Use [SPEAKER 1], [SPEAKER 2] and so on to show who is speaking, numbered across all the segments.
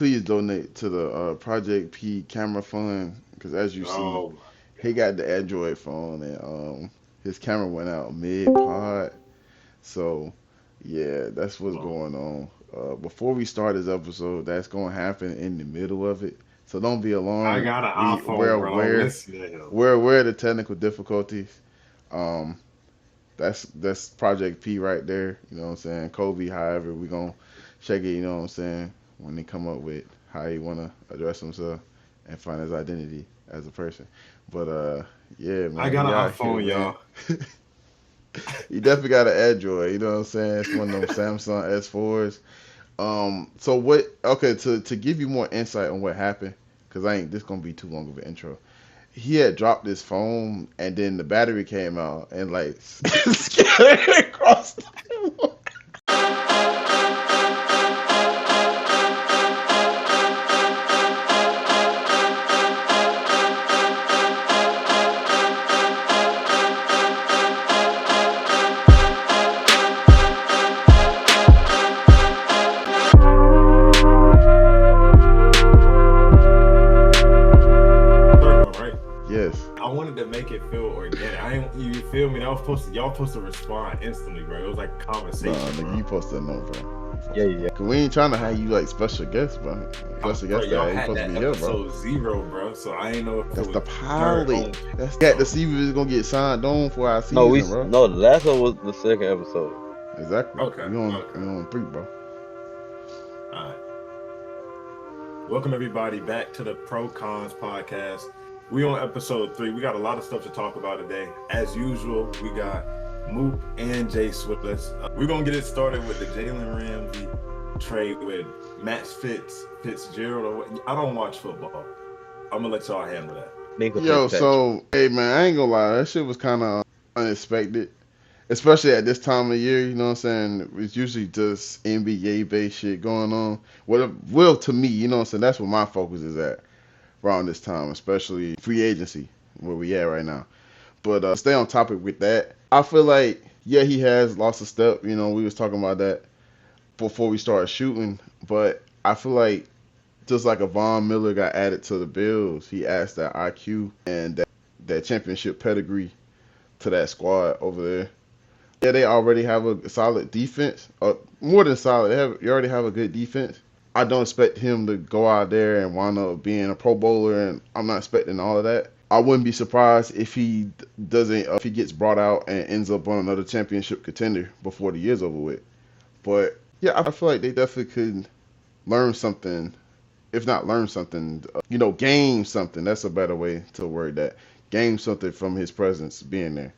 [SPEAKER 1] Please donate to the Project P Camera Fund because as you see,
[SPEAKER 2] Oh,
[SPEAKER 1] he got the Android phone and his camera went out mid pod. So yeah, that's what's
[SPEAKER 2] oh,
[SPEAKER 1] going on. Before we start this episode, that's gonna happen in the middle of it. So don't be
[SPEAKER 2] I
[SPEAKER 1] alarmed.
[SPEAKER 2] got an iPhone, bro. Don't listen to him.
[SPEAKER 1] We're aware of the technical difficulties. Um, that's Project P right there. You know what I'm saying? Kobe, however, we gonna check it. You know what I'm saying? When they come up with how he wanna address himself and find his identity as a person. But yeah,
[SPEAKER 2] I
[SPEAKER 1] man,
[SPEAKER 2] got
[SPEAKER 1] we
[SPEAKER 2] an
[SPEAKER 1] out here,
[SPEAKER 2] iPhone,
[SPEAKER 1] man.
[SPEAKER 2] y'all.
[SPEAKER 1] You definitely got an Android. You know what I'm saying? It's one of them Samsung S4s. So what? Okay, to give you more insight on what happened, because I ain't this gonna be too long of an intro. He had dropped his phone, and then the battery came out and like scattered across the floor.
[SPEAKER 2] Third one, right?
[SPEAKER 1] Yes.
[SPEAKER 2] I wanted to make it feel organic. I ain't, you feel me? That was supposed to, y'all supposed to respond instantly, bro. It was like a
[SPEAKER 1] Nah,
[SPEAKER 2] conversation,
[SPEAKER 1] nigga,
[SPEAKER 2] bro.
[SPEAKER 1] you supposed to know, bro.
[SPEAKER 3] Yeah, yeah,
[SPEAKER 1] Cause we ain't trying to have you like special guest, bro. Special
[SPEAKER 2] Bro,
[SPEAKER 1] guest
[SPEAKER 2] y'all
[SPEAKER 1] that you
[SPEAKER 2] had
[SPEAKER 1] supposed to
[SPEAKER 2] that
[SPEAKER 1] be here, bro.
[SPEAKER 2] episode 0, bro. So I ain't know if it
[SPEAKER 1] That's
[SPEAKER 2] was
[SPEAKER 1] the
[SPEAKER 2] third
[SPEAKER 1] pilot.
[SPEAKER 2] on.
[SPEAKER 1] That's got to see if it's gonna get signed on for our
[SPEAKER 3] No,
[SPEAKER 1] season, bro.
[SPEAKER 3] no. The last one was the second episode.
[SPEAKER 1] Exactly.
[SPEAKER 2] Okay,
[SPEAKER 1] We
[SPEAKER 2] okay.
[SPEAKER 1] on three, bro.
[SPEAKER 2] All right. Welcome everybody back to the Pro Cons podcast. We on episode 3. We got a lot of stuff to talk about today. As usual, we got Mook and JASE with us. We're gonna get it started with the Jalen Ramsey trade with Fitzgerald. I don't watch football. I'm gonna let y'all handle that.
[SPEAKER 3] Minka
[SPEAKER 1] Yo,
[SPEAKER 3] Fitzpatrick.
[SPEAKER 1] so hey man, I ain't gonna lie, that shit was kind of unexpected, especially at this time of year. You know what I'm saying? It's usually just NBA based shit going on. Well, to me, you know what I'm saying? That's where my focus is at around this time, especially free agency where we at right now. But stay on topic with that. I feel like yeah, he has lost a step. You know, we was talking about that before we started shooting, but I feel like just like a Von Miller got added to the Bills, he adds that IQ and that championship pedigree to that squad over there. Yeah, they already have a solid defense, more than solid. You already have a good defense. I don't expect him to go out there and wind up being a Pro Bowler, and I'm not expecting all of that. I wouldn't be surprised if he doesn't, if he gets brought out and ends up on another championship contender before the year's over with. But yeah, I feel like they definitely could learn something, if not learn something, gain something. That's a better way to word that. Gain something from his presence being there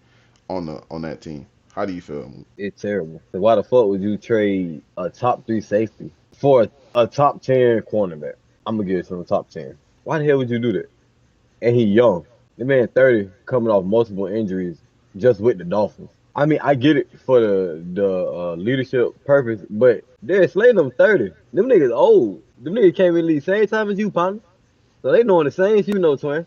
[SPEAKER 1] on that team. How do you feel?
[SPEAKER 3] It's terrible. So why the fuck would you trade a top three safety for a top 10 cornerback? I'm gonna give it to the top 10. Why the hell would you do that? And he young. The man 30, coming off multiple injuries, just with the Dolphins. I mean, I get it for the leadership purpose, but they're slaying them 30. Them niggas old. Them niggas came in the league same time as you, partner. So they knowing the same shit you know, twin.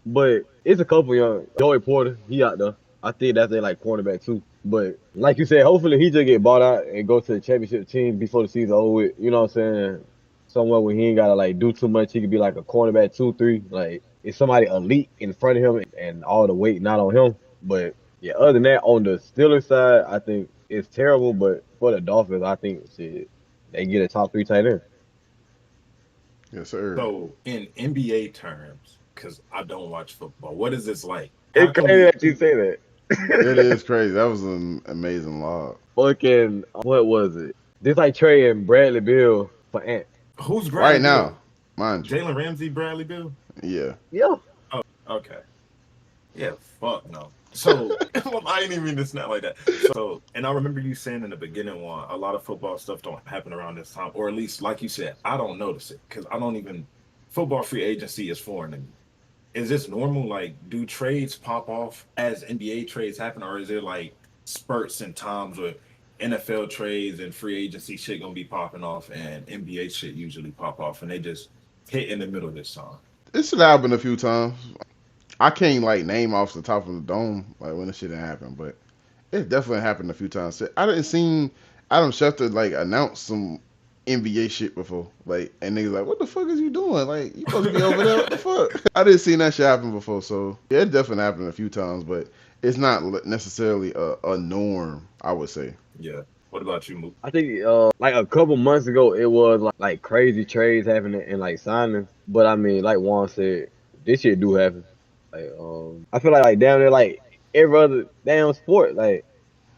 [SPEAKER 3] But it's a couple young. Joey Porter, he out there. I think that's their like cornerback too. But like you said, hopefully he just get bought out and go to the championship team before the season over with. You know what I'm saying? Somewhere where he ain't gotta like do too much. He could be like a cornerback 2, 3. Like it's somebody elite in front of him and all the weight not on him. But yeah, other than that, on the Steelers side, I think it's terrible. But for the Dolphins, I think shit, they get a top 3 tight end.
[SPEAKER 1] Yes, sir.
[SPEAKER 2] So in NBA terms, because I don't watch football, what is this like? How
[SPEAKER 3] It's
[SPEAKER 2] come
[SPEAKER 3] crazy
[SPEAKER 2] we
[SPEAKER 3] that you say that.
[SPEAKER 1] It is crazy. That was an amazing log.
[SPEAKER 3] Fucking what was it? This like trading Bradley Bill for Ant.
[SPEAKER 2] who's
[SPEAKER 1] Right
[SPEAKER 2] Bradley
[SPEAKER 1] now,
[SPEAKER 2] Bill?
[SPEAKER 1] mind you.
[SPEAKER 2] Jalen Ramsey, Bradley Bill?
[SPEAKER 1] Yeah.
[SPEAKER 3] Yeah.
[SPEAKER 2] Oh, okay. Yeah, fuck no. So I ain't even mean to snap like that. So, and I remember you saying in the beginning one, a lot of football stuff don't happen around this time, or at least like you said, I don't notice it because I don't even football free agency is foreign to me. Is this normal? Like, do trades pop off as NBA trades happen, or is it like spurts and times where NFL trades and free agency shit gonna be popping off and NBA shit usually pop off and they just hit in the middle this time?
[SPEAKER 1] It should happen a few times. I can't like name off the top of the dome like when this shit didn't happen, but it definitely happened a few times. I didn't see Adam Schefter like announce some NBA shit before. Like, and niggas like, what the fuck is you doing? Like, you supposed to be over there. What the fuck? I didn't see that shit happen before. So yeah, it definitely happened a few times, but it's not necessarily a norm, I would say.
[SPEAKER 2] Yeah. What about you, Mook?
[SPEAKER 3] I think like a couple months ago, it was like crazy trades happening and like signings. But I mean, like Juan said, this shit do happen. Like I feel like down there, like every other damn sport, like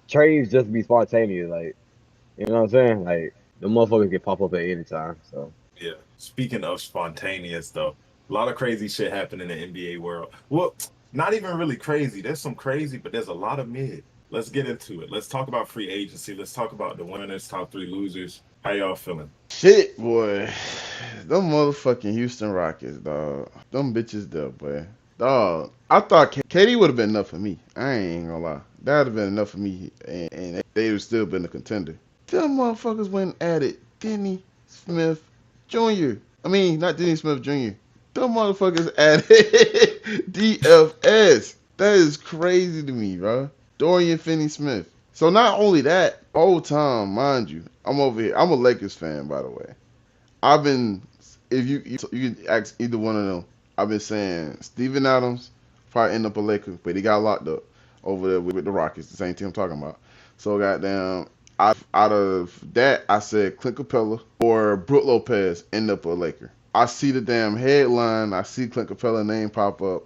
[SPEAKER 3] trades just be spontaneous. Like you know what I'm saying? Like the motherfuckers can pop up at any time. So
[SPEAKER 2] Yeah. Speaking of spontaneous, though, a lot of crazy shit happening in the NBA world. Well, not even really crazy. There's some crazy, but there's a lot of mid. Let's get into it. Let's talk about free agency. Let's talk about the winners, top 3 losers. How y'all feeling?
[SPEAKER 1] Shit, boy. Them motherfucking Houston Rockets, dog. Them bitches there, boy. Dog. I thought KD would have been enough for me. I ain't gonna lie. That would have been enough for me, and they would still been a contender. Them motherfuckers went at it. Denny Smith Jr. I mean, not Denny Smith Jr. Them motherfuckers added DFS. That is crazy to me, bro. Dorian Finney-Smith. So not only that, whole time, mind you, I'm over here. I'm a Lakers fan, by the way. I've been, if you can ask either one of them, I've been saying Steven Adams probably end up a Laker, but he got locked up over there with the Rockets, the same team I'm talking about. So goddamn, out of that, I said Clint Capella or Brook Lopez end up a Laker. I see the damn headline. I see Clint Capella name pop up.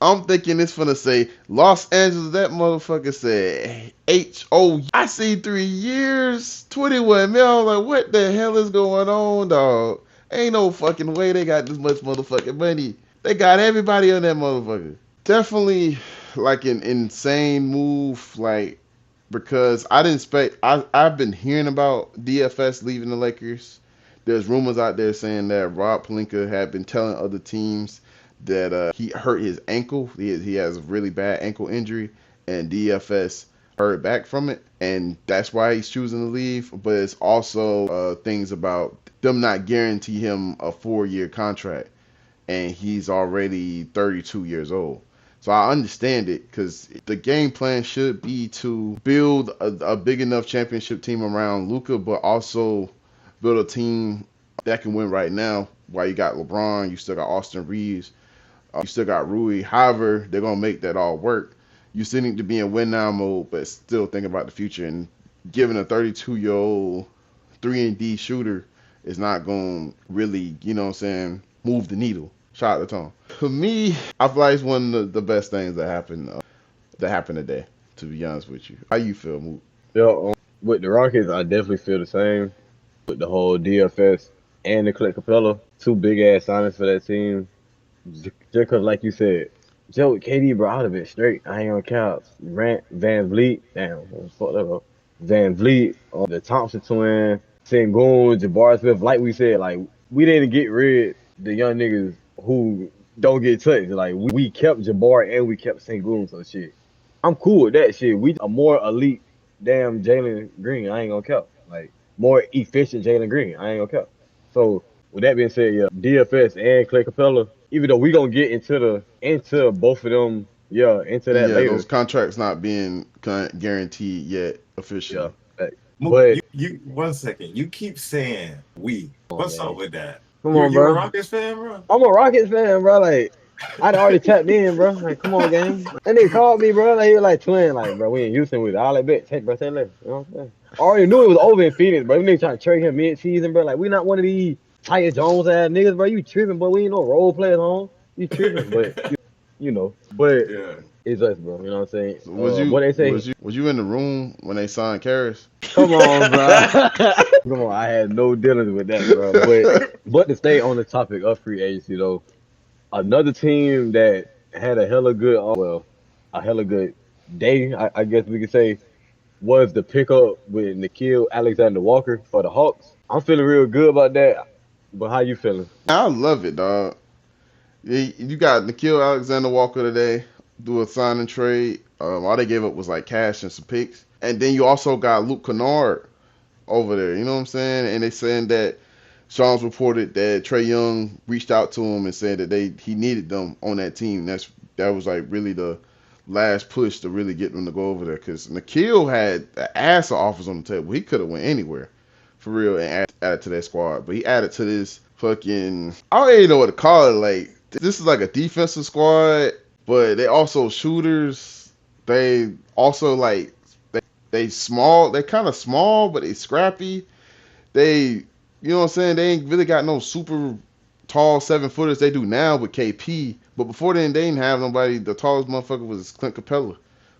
[SPEAKER 1] I'm thinking it's finna say Los Angeles. That motherfucker said H.O. I see 3 years, 21 mil. I'm like, what the hell is going on, dog? Ain't no fucking way they got this much motherfucking money. They got everybody on that motherfucker. Definitely like an insane move, like, because I didn't expect. I've been hearing about DFS leaving the Lakers. There's rumors out there saying that Rob Pelinka had been telling other teams that he hurt his ankle. He has a really bad ankle injury, and DFS heard back from it, and that's why he's choosing to leave. But it's also things about them not guarantee him a 4-year contract, and he's already 32 years old. So I understand it, because the game plan should be to build a big enough championship team around Luka, but also build a team that can win right now. While you got LeBron, you still got Austin Reeves, you still got Rui. However, they're going to make that all work. You still need to be in win now mode, but still think about the future. And giving a 32-year-old 3-and-D shooter is not going to really, you know what I'm saying, move the needle. Shout out to Tom. For me, I feel like it's one of the best things that happened today, to be honest with you. How you feel, Mook?
[SPEAKER 3] yeah, with the Rockets, I definitely feel the same. With the whole DFS and the Clint Capella, 2 big ass signings for that team. Just because, like you said, Joe KD, bro, I would have been straight. I ain't gonna count. Van Vliet, damn, fuck that up. Van Vliet, the Thompson twin, Sengun, Jabari Smith. Like we said, like we didn't get rid of the young niggas who don't get touched. Like we kept Jabari and we kept Sengun, so shit. I'm cool with that shit. We a more elite damn Jalen Green. I ain't gonna count. Like more efficient Jalen Green. I ain't gonna count. So with that being said, yeah, DFS and Clay Capella, even though we gonna get into both of them, into that later.
[SPEAKER 1] Those contracts not being guaranteed yet officially.
[SPEAKER 3] Yeah,
[SPEAKER 2] Mook,
[SPEAKER 3] but
[SPEAKER 2] you 1 second. You keep saying we. What's up with that?
[SPEAKER 3] Come on,
[SPEAKER 2] you
[SPEAKER 3] bro.
[SPEAKER 2] a Rockets fan, bro?
[SPEAKER 3] I'm a Rockets fan, bro. Like I'd already tapped in, bro. Like, come on, gang. That nigga called me, bro. Like he was like twin, like, bro, we in Houston with it. All that bet. Take, bro, take left. You know what I'm saying? I already knew it was over in Phoenix, bro. Them niggas trying to trade him mid-season, bro. Like, we not one of these Tyus Jones ass niggas, bro. You tripping, but we ain't no role players on. You tripping, but you know. But
[SPEAKER 2] Yeah.
[SPEAKER 3] it's us, bro. You know what I'm saying?
[SPEAKER 1] So
[SPEAKER 3] What they say?
[SPEAKER 1] Was you in the room when they signed Karras?
[SPEAKER 3] Come on, bro. Come on, I had no dealings with that, bro. But to stay on the topic of free agency, though, another team that had a hella good day, I guess we could say, was the pickup with Nickeil Alexander-Walker for the Hawks. I'm feeling real good about that. But how you feeling?
[SPEAKER 1] I love it, dog. You got Nickeil Alexander-Walker today, do a sign and trade. All they gave up was like cash and some picks. And then you also got Luke Kennard over there. You know what I'm saying? And they saying that Sean's reported that Trae Young reached out to him and said that he needed them on that team. That was like really the last push to really get them to go over there, because Nickeil had the ass of offers on the table. He could have went anywhere, for real and add to that squad. But he added to this fucking, I don't even know what to call it. Like, this is like a defensive squad, but they also shooters. They also like they small. They kind of small, but they scrappy. They, you know what I'm saying? They ain't really got no super tall 7-footers. They do now with KP, but before then they didn't have nobody. The tallest motherfucker was Clint Capella,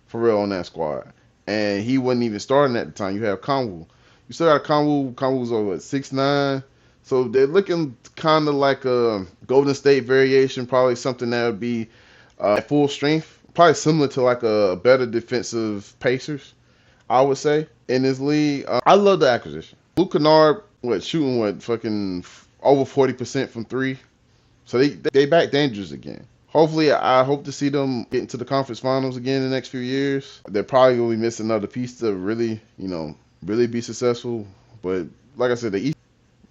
[SPEAKER 1] for real, on that squad, and he wasn't even starting at the time. You have Conwu. You still got Conwu. Conwu's over at 6'9". So they're looking kind of like a Golden State variation, probably something that would be at full strength, probably similar to like a better defensive Pacers, I would say, in this league. I love the acquisition. Luke Kennard, shooting fucking over 40% from three. So they back dangerous again. Hopefully, I hope to see them get into the conference finals again in the next few years. They're probably going to be missing another piece to really, really be successful. But like I said, the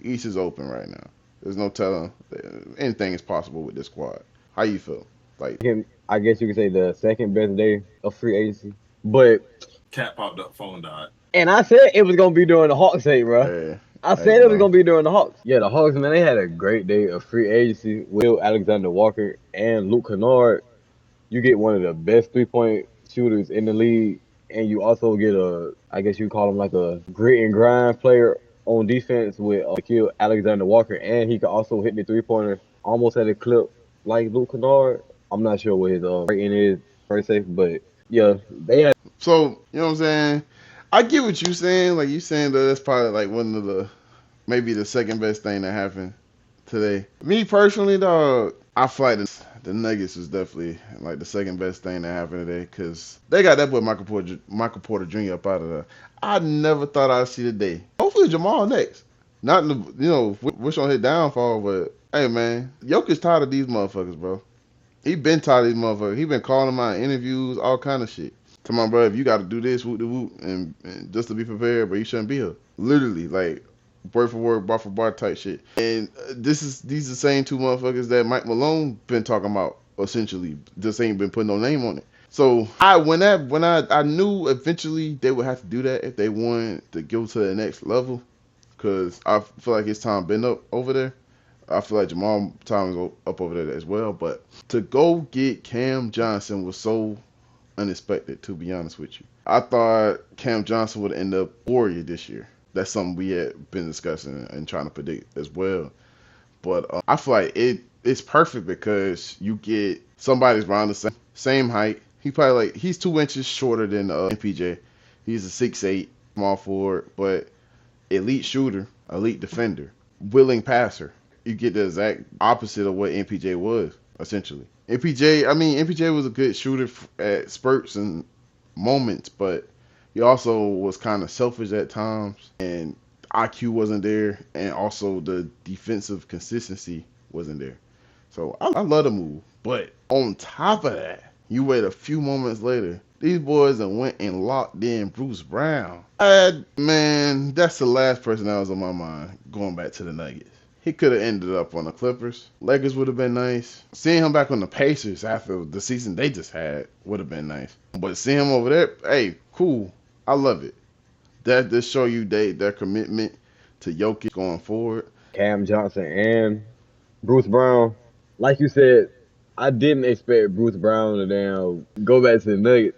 [SPEAKER 1] East is open right now. There's no telling. Anything is possible with this squad. How you feel? Like,
[SPEAKER 3] I guess you could say the second best day of free agency. But
[SPEAKER 2] Cat popped up, phone died.
[SPEAKER 3] And I said it was gonna be during the Hawks day, bro. I said it was gonna be during the Hawks. Yeah, the Hawks, man, they had a great day of free agency with Alexander Walker and Luke Kennard. You get one of the best 3-point shooters in the league, and you also get I guess you call him like a grit and grind player on defense with Alexander Walker, and he can also hit the 3-pointer almost at a clip like Luke Kennard. I'm not sure what his rating is per se, but yeah, they had.
[SPEAKER 1] So, you know what I'm saying? I get what you're saying. Like, you saying that that's probably like one of maybe the second best thing that happened today. Me personally, dog, I feel like the Nuggets was definitely like the second best thing that happened today, because they got that boy Michael Porter Jr. up out of there. I never thought I'd see the day. Hopefully Jamal next. Not wish on his downfall, but hey, man, Jokic tired of these motherfuckers, bro. He been tired of these motherfuckers. He been calling them out in interviews, all kind of shit. Come on, bro, if you got to do this, whoop de whoop, and just to be prepared, but you shouldn't be here. Literally, like, word for word, bar for bar type shit. And these are the same two motherfuckers that Mike Malone been talking about, essentially. Just ain't been putting no name on it. So I knew eventually they would have to do that if they wanted to go to the next level, because I feel like his time been up over there. I feel like Jamal time is up over there as well. But to go get Cam Johnson was so unexpected, to be honest with you. I thought Cam Johnson would end up Warrior this year. That's something we had been discussing and trying to predict as well. But I feel like it's perfect because you get somebody's around the same height. He's 2 inches shorter than MPJ. He's a 6'8", small forward, but elite shooter, elite defender, willing passer. You get the exact opposite of what MPJ was, essentially. MPJ was a good shooter at spurts and moments, but he also was kind of selfish at times, and IQ wasn't there, and also the defensive consistency wasn't there. So I love the move. But on top of that, you wait a few moments later, these boys went and locked in Bruce Brown. Man, that's the last person that was on my mind going back to the Nuggets. He could have ended up on the Clippers. Lakers would have been nice. Seeing him back on the Pacers after the season they just had would have been nice. But seeing him over there, hey, cool. I love it. That just show you their commitment to Jokic going forward.
[SPEAKER 3] Cam Johnson and Bruce Brown. Like you said, I didn't expect Bruce Brown to go back to the Nuggets.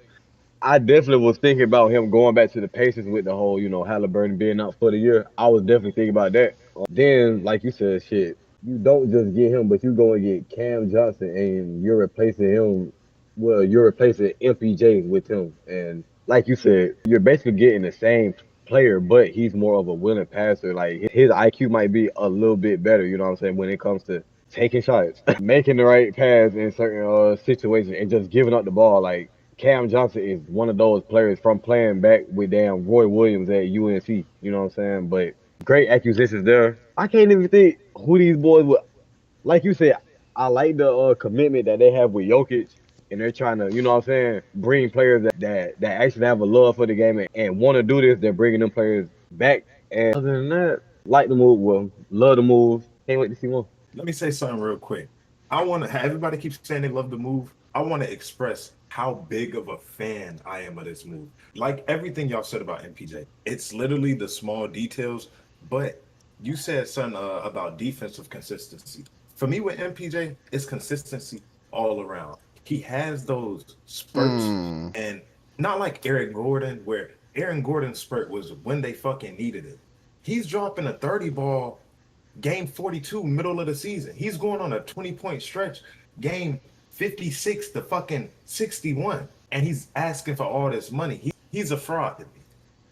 [SPEAKER 3] I definitely was thinking about him going back to the Pacers with the whole, Halliburton being out for the year. I was definitely thinking about that. Then, like you said, shit, you don't just get him, but you go and get Cam Johnson, and you're replacing him. Well, you're replacing MPJ with him. And like you said, you're basically getting the same player, but he's more of a willing passer. Like, his IQ might be a little bit better, you know what I'm saying, when it comes to taking shots, making the right pass in certain situations, and just giving up the ball. Like, Cam Johnson is one of those players from playing back with damn Roy Williams at UNC, you know what I'm saying? But great acquisitions there. I can't even think who these boys would. Like you said, I like the commitment that they have with Jokic, and they're trying to, you know what I'm saying, bring players that actually have a love for the game and want to do this. They're bringing them players back. And other than that, like the move, love the move. Can't wait to see more.
[SPEAKER 2] Let me say something real quick. Everybody keeps saying they love the move. I want to express how big of a fan I am of this move. Like everything y'all said about MPJ, it's literally the small details But you said something about defensive consistency. For me with MPJ, it's consistency all around. He has those spurts,
[SPEAKER 1] Mm.
[SPEAKER 2] and not like Aaron Gordon, where Aaron Gordon's spurt was when they fucking needed it. He's dropping a 30 ball game 42, middle of the season. He's going on a 20-point stretch, game 56 to fucking 61, and he's asking for all this money. He's a fraud to me.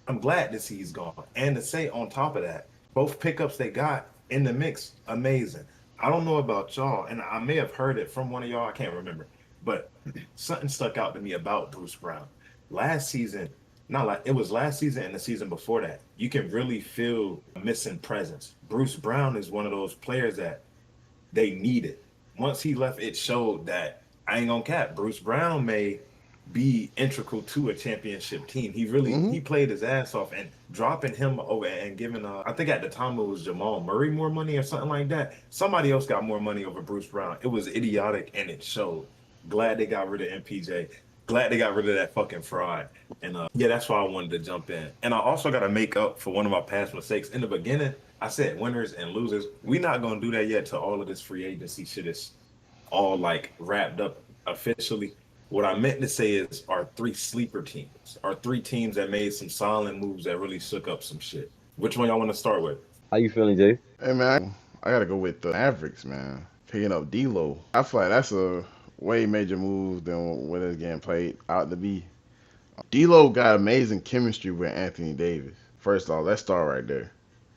[SPEAKER 2] I'm glad to see he's gone. And to say on top of that, both pickups they got in the mix, amazing. I don't know about y'all, and I may have heard it from one of y'all, I can't remember, but something stuck out to me about Bruce Brown. Last season, not like it was last season and the season before that, you can really feel a missing presence. Bruce Brown is one of those players that they needed. Once he left, it showed that I ain't gonna cap. Bruce Brown may be integral to a championship team.
[SPEAKER 1] Mm-hmm.
[SPEAKER 2] He played his ass off, and dropping him over and giving I think at the time it was Jamal Murray more money or something like that. Somebody else got more money over Bruce Brown. It was idiotic and it showed. Glad they got rid of MPJ. Glad they got rid of that fucking fraud. And yeah, that's why I wanted to jump in. And I also got to make up for one of my past mistakes. In the beginning, I said winners and losers. We're not going to do that yet till all of this free agency shit is all like wrapped up officially. What I meant to say is our three sleeper teams, our three teams that made some solid moves that really shook up some shit. Which one y'all want to start with?
[SPEAKER 3] How you feeling, Jay?
[SPEAKER 1] Hey man, I gotta go with the Mavericks, man. Picking up D'Lo. I feel like that's a way major move than what it's getting played out to be. D'Lo got amazing chemistry with Anthony Davis. First off, let's start right there.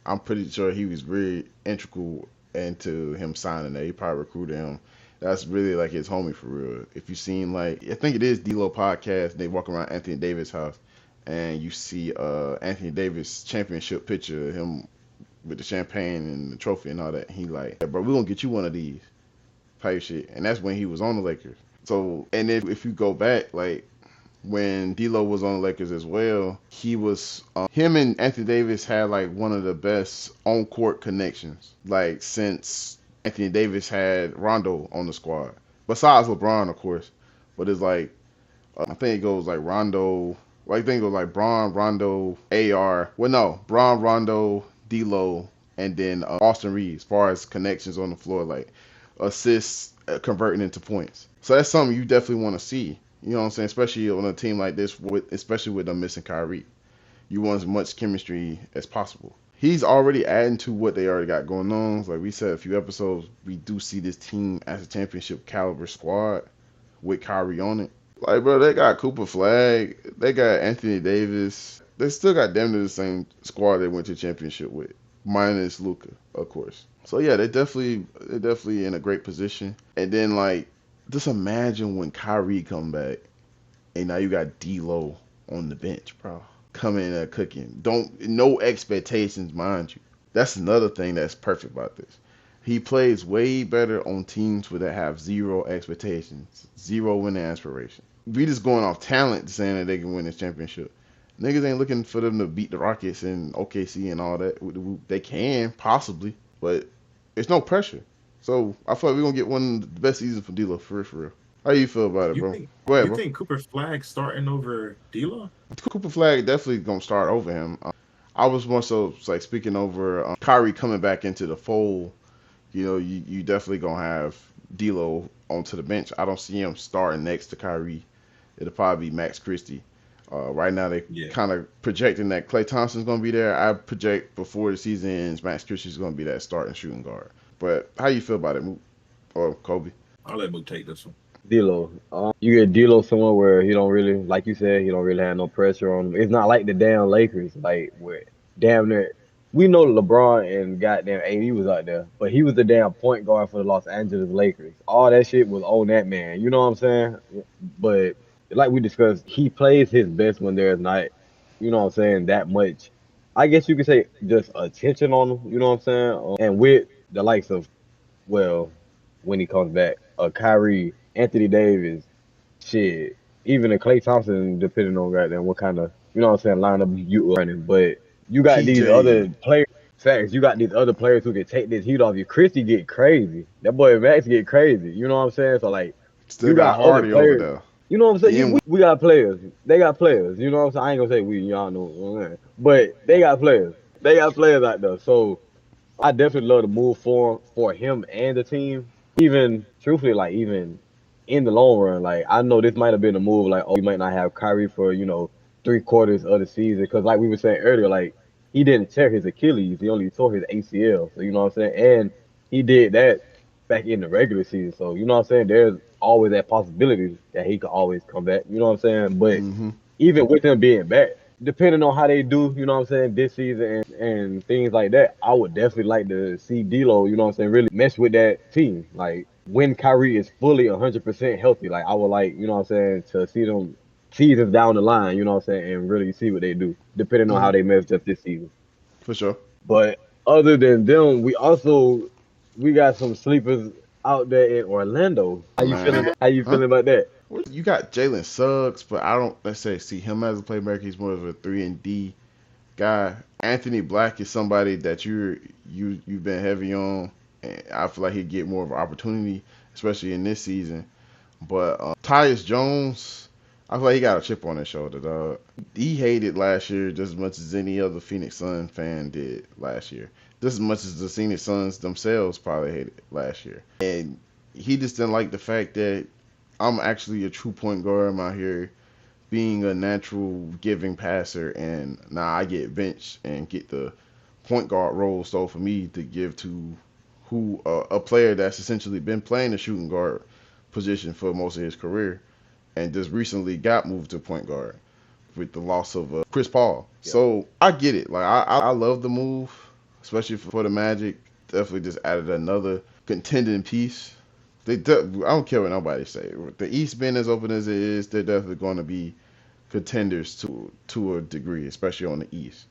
[SPEAKER 1] I'm pretty sure he was really integral into him signing there. He probably recruited him. That's really like his homie for real. If you seen like, I think it is D'Lo podcast. They walk around Anthony Davis' house, and you see Anthony Davis championship picture of him with the champagne and the trophy and all that. He like, hey, bro, we gonna get you one of these type shit. And that's when he was on the Lakers. So, and then if you go back, like when D'Lo was on the Lakers as well, he was him and Anthony Davis had like one of the best on court connections like since Anthony Davis had Rondo on the squad. Besides LeBron, of course, but it's like I think it goes like Rondo. Well, I think it goes like Braun, Rondo, AR. Well, no, Braun, Rondo, D'Lo, and then Austin Reeves. As far as connections on the floor, like assists converting into points. So that's something you definitely want to see. You know what I'm saying? Especially on a team like this, especially with them missing Kyrie. You want as much chemistry as possible. He's already adding to what they already got going on. Like we said a few episodes, we do see this team as a championship caliber squad with Kyrie on it. Like, bro, they got Cooper Flag, they got Anthony Davis. They still got them to the same squad they went to championship with, minus Luka, of course. So yeah, they're definitely in a great position. And then like, just imagine when Kyrie come back, and now you got D'Lo on the bench, bro, coming in there cooking. No expectations, mind you. That's another thing that's perfect about this. He plays way better on teams where they have zero expectations, zero winning aspiration. We just going off talent saying that they can win this championship. Niggas ain't looking for them to beat the Rockets and OKC and all that. They can, possibly, but it's no pressure. So I feel like we're going to get one of the best seasons for D'Lo, for real. How you feel about it,
[SPEAKER 2] You
[SPEAKER 1] bro?
[SPEAKER 2] think
[SPEAKER 1] Go ahead,
[SPEAKER 2] you
[SPEAKER 1] bro.
[SPEAKER 2] think Cooper Flag starting over D'Lo?
[SPEAKER 1] Cooper Flag definitely going to start over him. I was more so like speaking over Kyrie coming back into the fold. You know, you definitely going to have D'Lo onto the bench. I don't see him starting next to Kyrie. It'll probably be Max Christie. Right now, they
[SPEAKER 2] Yeah.
[SPEAKER 1] kind of projecting that Klay Thompson's going to be there. I project before the season ends, Max Christie's going to be that starting shooting guard. But how you feel about it, Mook or Kobe?
[SPEAKER 2] I'll let Mook take this one.
[SPEAKER 3] D'Lo. You get D'Lo somewhere where he don't really, like you said, he don't really have no pressure on him. It's not like the damn Lakers, like where damn near. We know LeBron and goddamn AD was out there, but he was the damn point guard for the Los Angeles Lakers. All that shit was on that man. You know what I'm saying? But like we discussed, he plays his best when there's not, you know what I'm saying, that much. I guess you could say just attention on him. You know what I'm saying? And with the likes of, well, when he comes back, Kyrie, Anthony Davis, shit, even a Klay Thompson, depending on goddamn what kind of, you know what I'm saying, lineup you running. But you got these
[SPEAKER 1] PJ.
[SPEAKER 3] other players, facts, you got these other players who can take this heat off you. Christie get crazy. That boy Max get crazy. You know what I'm saying? So like,
[SPEAKER 1] Still
[SPEAKER 3] you
[SPEAKER 1] got
[SPEAKER 3] got other
[SPEAKER 1] Hardy over
[SPEAKER 3] players.
[SPEAKER 1] there.
[SPEAKER 3] You know what I'm saying?
[SPEAKER 1] Then
[SPEAKER 3] We got players. They got players. You know what I'm saying? I ain't gonna say we, y'all know what I'm saying. But they got players. They got players out there. So I definitely love to move for him and the team. Even truthfully, like even in the long run, like I know this might have been a move. Like, oh, you might not have Kyrie for 3/4 of the season because, like we were saying earlier, like he didn't tear his Achilles, he only tore his ACL. So you know what I'm saying, and he did that back in the regular season. So you know what I'm saying, there's always that possibility that he could always come back. You know what I'm saying, but
[SPEAKER 1] Mm-hmm.
[SPEAKER 3] even with him being back, depending on how they do, you know what I'm saying, this season and things like that, I would definitely like to see D'Lo, you know what I'm saying, really mesh with that team. Like when Kyrie is fully 100% healthy, like I would like, you know what I'm saying, to see them seasons down the line, you know what I'm saying, and really see what they do, depending on
[SPEAKER 1] Mm-hmm.
[SPEAKER 3] how they mesh up this season.
[SPEAKER 1] For sure.
[SPEAKER 3] But other than them, we got some sleepers out there in Orlando. How you feeling?
[SPEAKER 1] Man.
[SPEAKER 3] How you
[SPEAKER 1] Huh?
[SPEAKER 3] feeling about that?
[SPEAKER 1] You got Jalen Suggs, but I don't necessarily see him as a playmaker. He's more of a 3 and D guy. Anthony Black is somebody that you've been heavy on, and I feel like he'd get more of an opportunity, especially in this season. But Tyus Jones, I feel like he got a chip on his shoulder, dog. He hated last year just as much as any other Phoenix Sun fan did last year. Just as much as the Phoenix Suns themselves probably hated last year. And he just didn't like the fact that I'm actually a true point guard. I'm out here being a natural giving passer, and now I get benched and get the point guard role. So for me to give to a player that's essentially been playing the shooting guard position for most of his career, and just recently got moved to point guard with the loss of Chris Paul.
[SPEAKER 3] Yeah.
[SPEAKER 1] So I get it. Like I love the move, especially for the Magic. Definitely just added another contending piece. I don't care what nobody say. With the East being as open as it is, they're definitely going to be contenders to a degree, especially on the East.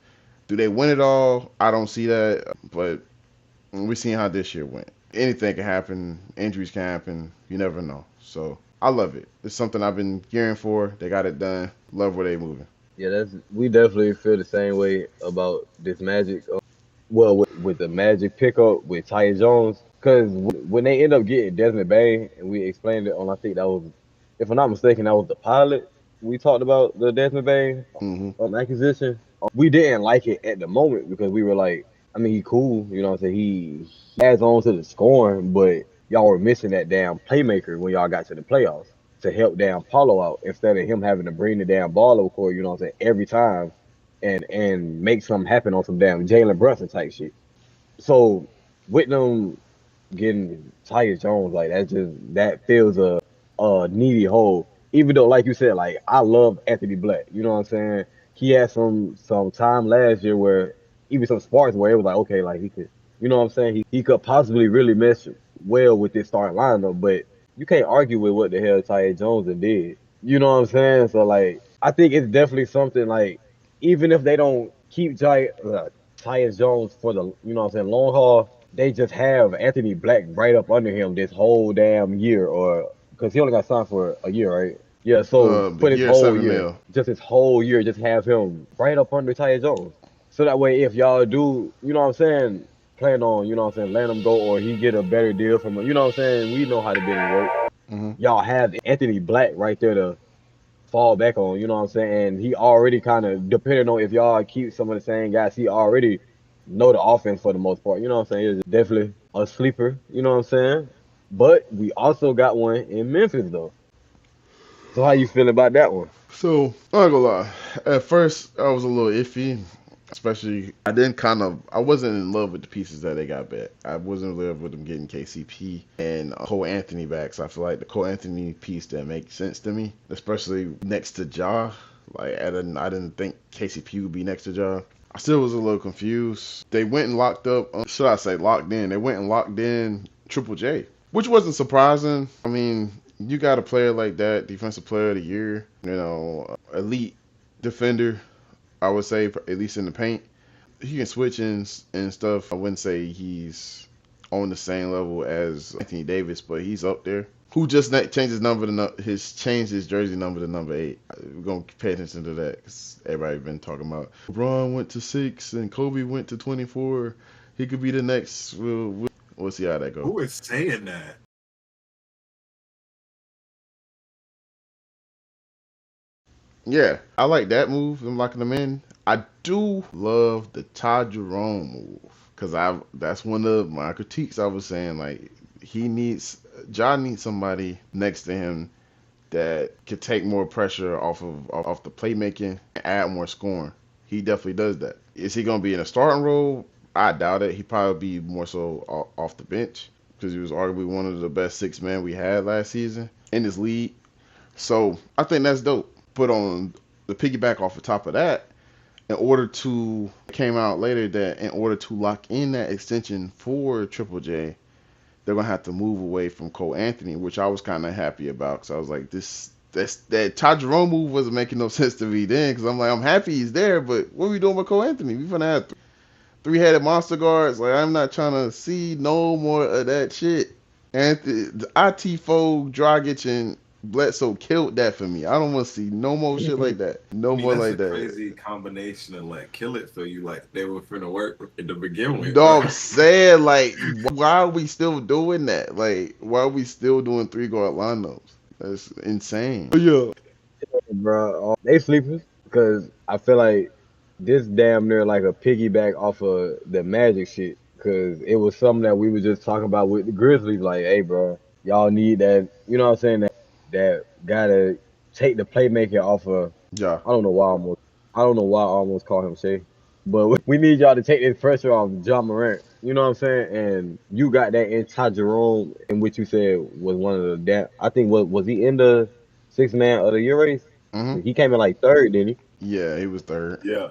[SPEAKER 1] Do they win it all? I don't see that, but we're seeing how this year went. Anything can happen. Injuries can happen. You never know. So I love it. It's something I've been gearing for. They got it done. Love where they moving.
[SPEAKER 3] Yeah, that's we definitely feel the same way about this Magic. Well, with the Magic pickup with Ty Jones, because when they end up getting Desmond Bain, and we explained it on, I think that was, if I'm not mistaken, that was the pilot. We talked about the Desmond Bain
[SPEAKER 1] Hmm.
[SPEAKER 3] acquisition. We didn't like it at the moment because we were like, I mean, he cool, you know what I'm saying? He adds on to the scoring, but y'all were missing that damn playmaker when y'all got to the playoffs to help damn Paulo out instead of him having to bring the damn ball over court, you know what I'm saying, every time and make something happen on some damn Jalen Brunson type shit. So with them getting Tyus Jones, like that fills a needy hole. Even though, like you said, like I love Anthony Black. You know what I'm saying? He had some time last year where even some sparks where it was like, okay, like he could, you know what I'm saying? He could possibly really mesh well with this starting lineup, but you can't argue with what the hell Tyus Jones did. You know what I'm saying? So like, I think it's definitely something like, even if they don't keep Tyus Jones for the, you know what I'm saying, long haul, they just have Anthony Black right up under him this whole damn year, or because he only got signed for a year, right? Yeah, so
[SPEAKER 1] The
[SPEAKER 3] for this
[SPEAKER 1] year
[SPEAKER 3] whole
[SPEAKER 1] 7
[SPEAKER 3] year,
[SPEAKER 1] mil.
[SPEAKER 3] just his whole year, just have him right up under Tyus Jones. So that way, if y'all do, you know what I'm saying, plan on, you know what I'm saying, letting him go, or he get a better deal from, you know what I'm saying, we know how the business work.
[SPEAKER 1] Hmm.
[SPEAKER 3] Y'all have Anthony Black right there to fall back on, you know what I'm saying? And he already kind of, depending on if y'all keep some of the same guys, he already know the offense for the most part. You know what I'm saying? It's definitely a sleeper, you know what I'm saying? But we also got one in Memphis though. So how you feeling about that one?
[SPEAKER 1] So I'm not gonna lie. At first, I was a little iffy, especially I wasn't in love with the pieces that they got back. I wasn't in love with them getting KCP and Cole Anthony back. So I feel like the Cole Anthony piece that makes sense to me, especially next to Ja. Like I didn't think KCP would be next to Ja. I still was a little confused. They went and locked up. Should I say locked in? They went and locked in Triple J, which wasn't surprising. I mean, you got a player like that, defensive player of the year, elite defender, I would say, at least in the paint. He can switch and stuff. I wouldn't say he's on the same level as Anthony Davis, but he's up there. Who just changed his number to changed his jersey number to number 8. We're gonna pay attention to that because everybody been talking about LeBron went to 6 and Kobe went to 24. He could be the next. We'll see how that goes.
[SPEAKER 2] Who is saying that?
[SPEAKER 1] Yeah, I like that move. I'm locking them in. I do love the Todd Jerome move because I that's one of my critiques. I was saying like he needs John needs somebody next to him that could take more pressure off the playmaking and add more scoring. He definitely does that. Is he gonna be in a starting role? I doubt it. He probably be more so off the bench because he was arguably one of the best six men we had last season in this league. So I think that's dope. But on the piggyback off the top of that, in order to came out later that in order to lock in that extension for Triple J, they're gonna have to move away from Cole Anthony, which I was kind of happy about because I was like, that Todd Jerome move wasn't making no sense to me then because I'm like, I'm happy he's there, but what are we doing with Cole Anthony? We're gonna have three-headed monster guards. Like I'm not trying to see no more of that shit. And the IT4, Dragic, and Bledsoe killed that for me. I don't want to see no more shit like that. No
[SPEAKER 2] I mean,
[SPEAKER 1] more
[SPEAKER 2] that's
[SPEAKER 1] like
[SPEAKER 2] a
[SPEAKER 1] that.
[SPEAKER 2] crazy combination and like kill it for you. Like they were finna work to begin with, bro.
[SPEAKER 1] No, I'm saying like, why are we still doing that? Like, why are we still doing three-guard lineups? That's insane. Oh, yeah.
[SPEAKER 3] Bro. They sleepers because I feel like this damn near like a piggyback off of the Magic shit because it was something that we were just talking about with the Grizzlies. Like, hey, bro, y'all need that. You know what I'm saying? That gotta take the playmaking off of.
[SPEAKER 1] Ja.
[SPEAKER 3] I don't know why I don't know why I almost called him Shay, but we need y'all to take this pressure off John Morant. You know what I'm saying? And you got that in Ty Jerome, in which you said was one of the I think was he in the six man of the year race?
[SPEAKER 1] Hmm.
[SPEAKER 3] He came in like third, didn't he?
[SPEAKER 1] Yeah, he was third.
[SPEAKER 2] Yeah,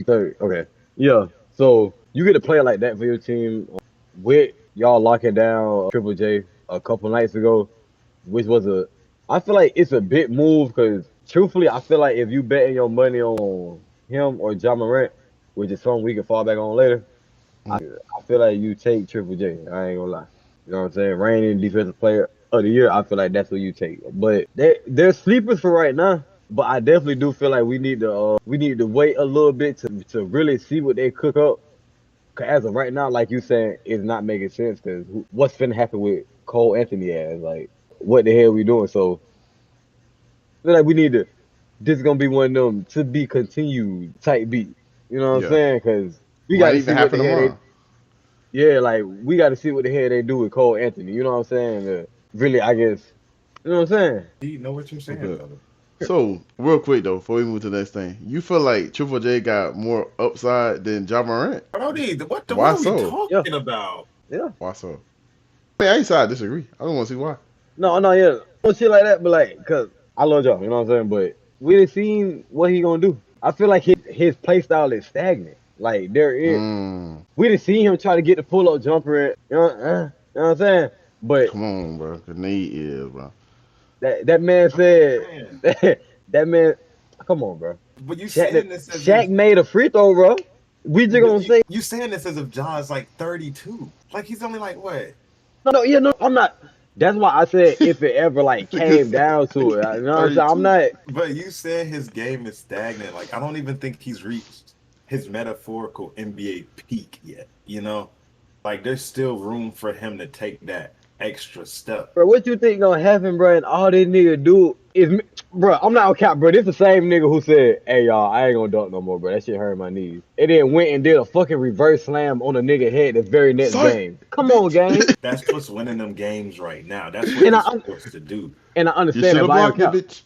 [SPEAKER 3] Third. Okay. Yeah. So you get a player like that for your team with y'all locking down Triple J a couple nights ago, which was a. I feel like it's a big move because truthfully, I feel like if you betting your money on him or John Morant, which is something we can fall back on later, I feel like you take Triple J. I ain't gonna lie. You know what I'm saying? Reigning defensive player of the year. I feel like that's what you take. But they're sleepers for right now. But I definitely do feel like we need to wait a little bit to really see what they cook up. 'Cause as of right now, like you said, it's not making sense. Because what's finna happen with Cole Anthony as like what the hell we doing? So I feel like we need to. This is gonna be one of them to be continued type beat. You know what I'm
[SPEAKER 1] Yeah.
[SPEAKER 3] saying? Because we got
[SPEAKER 1] Might
[SPEAKER 3] to
[SPEAKER 1] even
[SPEAKER 3] see what
[SPEAKER 1] happen
[SPEAKER 3] the hell they
[SPEAKER 1] tomorrow.
[SPEAKER 3] yeah, like we got to see what the hell they do with Cole Anthony. You know what I'm saying? Really, I guess. You know what I'm saying?
[SPEAKER 2] you know what you're saying,
[SPEAKER 1] Okay.
[SPEAKER 2] brother.
[SPEAKER 1] So, real quick though, before we move to the next thing, you feel like Triple J got more upside than Ja Morant?
[SPEAKER 2] Brody, what
[SPEAKER 1] Why
[SPEAKER 2] are we
[SPEAKER 1] so?
[SPEAKER 3] Yeah,
[SPEAKER 2] talking about?
[SPEAKER 3] yeah.
[SPEAKER 1] Why so? I mean, I ain't say I disagree. I don't want to see why.
[SPEAKER 3] No, no, yeah. No shit like that, but like, cause I love y'all. You know what I'm saying? But we didn't seen what he gonna do. I feel like his play style is stagnant. Like there is,
[SPEAKER 1] Mm,
[SPEAKER 3] we didn't see him try to get the pull up jumper. You know what I'm saying? But
[SPEAKER 1] come on, bro. The need is, bro.
[SPEAKER 3] that man
[SPEAKER 2] I'm just
[SPEAKER 3] said
[SPEAKER 2] saying.
[SPEAKER 3] that man. Come on, bro.
[SPEAKER 2] But you
[SPEAKER 3] Shaq,
[SPEAKER 2] saying this as if
[SPEAKER 3] Shaq made a free throw, bro. We just
[SPEAKER 2] but
[SPEAKER 3] gonna say
[SPEAKER 2] you saying this as if Ja's like 32. Like he's only like what?
[SPEAKER 3] no, yeah, no, I'm not. That's why I said if it ever like
[SPEAKER 1] Nigga
[SPEAKER 3] came
[SPEAKER 1] said
[SPEAKER 3] down to it, you know what I'm saying? I'm
[SPEAKER 1] 32.
[SPEAKER 3] not.
[SPEAKER 2] But you said his game is stagnant. Like I don't even think he's reached his metaphorical NBA peak yet. You know, like there's still room for him to take that extra step.
[SPEAKER 3] Bro, what you think gonna happen, bro? And all this nigga do is, bro. I'm not on cap, bro. This the same nigga who said, "Hey y'all, I ain't gonna dunk no more, bro. That shit hurt my knees." And then went and did a fucking reverse slam on a nigga head the very next
[SPEAKER 1] Sorry,
[SPEAKER 3] game. Come on,
[SPEAKER 1] bitch.
[SPEAKER 3] gang.
[SPEAKER 2] That's what's winning them games right now. That's what
[SPEAKER 3] And
[SPEAKER 2] he's
[SPEAKER 3] I
[SPEAKER 2] supposed to do.
[SPEAKER 3] and I
[SPEAKER 1] You
[SPEAKER 3] understand
[SPEAKER 1] should
[SPEAKER 3] that,
[SPEAKER 1] have
[SPEAKER 3] but I don't
[SPEAKER 1] blocked it,
[SPEAKER 3] cap.
[SPEAKER 1] bitch.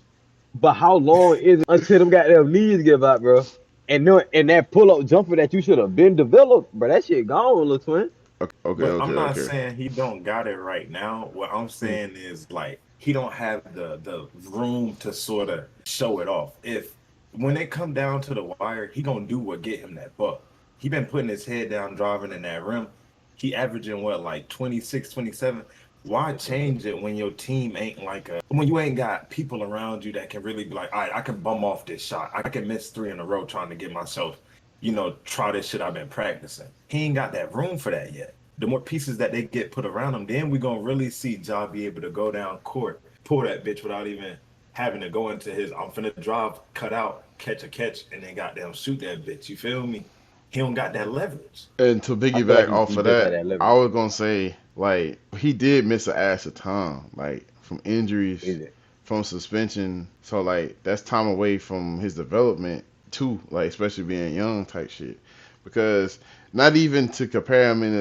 [SPEAKER 3] But how long is it until them goddamn knees give out, bro? And that pull up jumper that you should have been developed, bro. That shit gone, little twin.
[SPEAKER 1] Okay,
[SPEAKER 2] But I'm
[SPEAKER 1] okay,
[SPEAKER 2] not
[SPEAKER 1] okay.
[SPEAKER 2] saying he don't got it right now. What I'm saying is like he don't have the room to sort of show it off. If when it come down to the wire, he gonna do what get him that buck. He been putting his head down, driving in that rim. He averaging what like 26, 27. Why change it when your team ain't like a when you ain't got people around you that can really be like, all right, I can bum off this shot. I can miss three in a row trying to get myself, try this shit I've been practicing. He ain't got that room for that yet. The more pieces that they get put around him, then we gonna really see Ja be able to go down court, pull that bitch without even having to go into his I'm finna drive, cut out, catch a catch, and then goddamn shoot that bitch. You feel me? He don't got that leverage.
[SPEAKER 1] And to
[SPEAKER 3] I feel like
[SPEAKER 1] piggyback off
[SPEAKER 3] he
[SPEAKER 1] of
[SPEAKER 3] just had
[SPEAKER 1] that,
[SPEAKER 3] that
[SPEAKER 1] I
[SPEAKER 3] leverage.
[SPEAKER 1] was gonna say like he did miss an ass of time, like from injuries.
[SPEAKER 3] Is it?
[SPEAKER 1] from suspension. So like that's time away from his development too, like especially being young type shit. Because not even to compare him in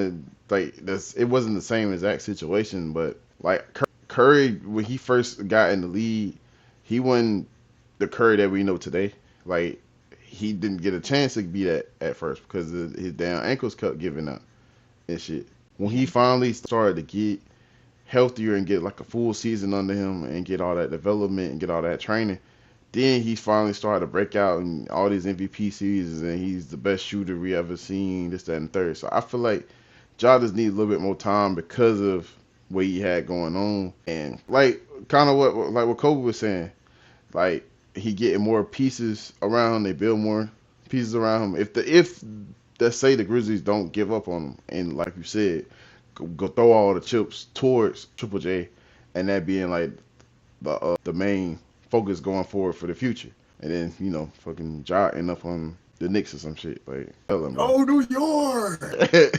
[SPEAKER 1] a like that's it wasn't the same exact situation, but like Curry when he first got in the league, he wasn't the Curry that we know today. Like he didn't get a chance to be that at first because his damn ankles kept giving up and shit. When he finally started to get healthier and get like a full season under him and get all that development and get all that training, then he finally started to break out in all these MVP seasons and he's the best shooter we ever seen, this, that, and third. So I feel like Ja just needs a little bit more time because of what he had going on. And like kind of what Kobe was saying, like he getting more pieces around him, they build more pieces around him. If let's say the Grizzlies don't give up on him and like you said, go throw all the chips towards Triple J and that being like the main focus going forward for the future. And then, you know, fucking Ja end up on the Knicks or some shit. Like, hell,
[SPEAKER 2] Oh, New York!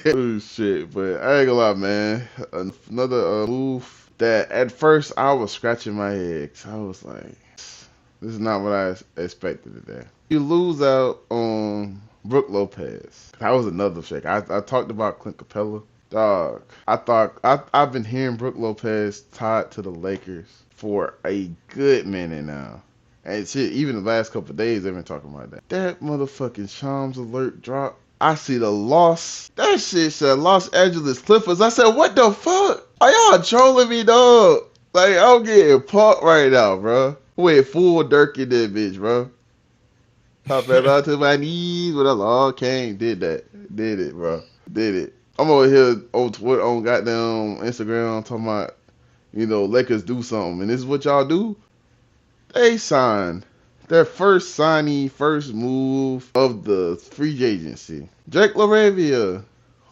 [SPEAKER 1] oh, shit. But I ain't gonna lie, man. Another move that at first I was scratching my head. I was like, this is not what I expected today. You lose out on Brook Lopez. That was another shake. I talked about Clint Capella. Dog, I've been hearing Brook Lopez tied to the Lakers for a good minute now. And shit, even the last couple of days they've been talking about that. That motherfucking Shams alert drop. I see the loss. That shit said Los Angeles Clippers. I said, what the fuck? Are y'all trolling me, dog? Like, I'm getting pumped right now, bro. Went full Dirk in that bitch, bro. Top it out to my knees when the law came. Did that. Did it, bro. Did it. I'm over here on Twitter, on goddamn Instagram, talking about, you know, Lakers do something. And this is what y'all do? They signed their first signee, first move of the free agency. Jake LaRavia.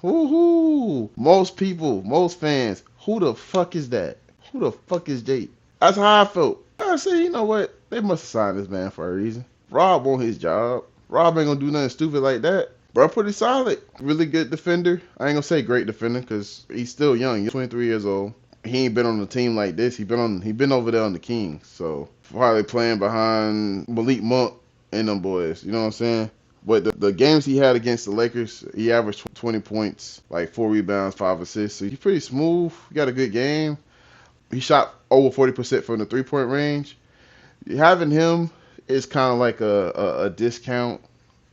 [SPEAKER 1] Woohoo. Most people, most fans, who the fuck is that? Who the fuck is Jake? That's how I felt. I said, you know what? They must have signed this man for a reason. Rob on his job. Rob ain't gonna do nothing stupid like that. Bro, pretty solid. Really good defender. I ain't gonna say great defender because he's still young. He's 23 years old. He ain't been on a team like this. He been over there on the Kings. So probably playing behind Malik Monk and them boys. You know what I'm saying? But the games he had against the Lakers, he averaged 20 points, like 4 rebounds, 5 assists. So he's pretty smooth. He got a good game. He shot over 40% from the 3-point range. Having him is kind of like a discount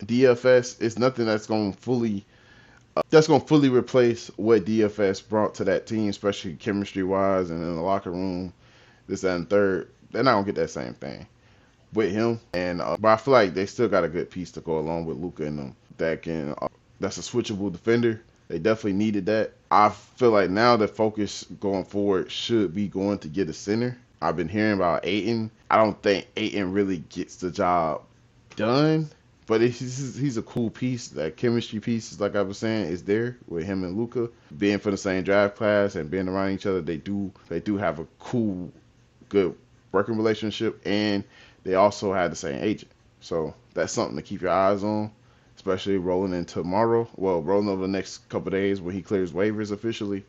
[SPEAKER 1] DFS. It's nothing that's going to fully replace what DFS brought to that team, especially chemistry wise and in the locker room, this, that, and third. They're not gonna get that same thing with him. And but I feel like they still got a good piece to go along with Luka and them that's a switchable defender. They definitely needed that. I feel like now the focus going forward should be going to get a center. I've been hearing about Ayton. I don't think Ayton really gets the job done. But he's a cool piece. That chemistry piece, like I was saying, is there with him and Luka. Being from the same draft class and being around each other, they do have a cool, good working relationship, and they also have the same agent. So that's something to keep your eyes on, especially rolling in tomorrow. Well, rolling over the next couple of days when he clears waivers officially.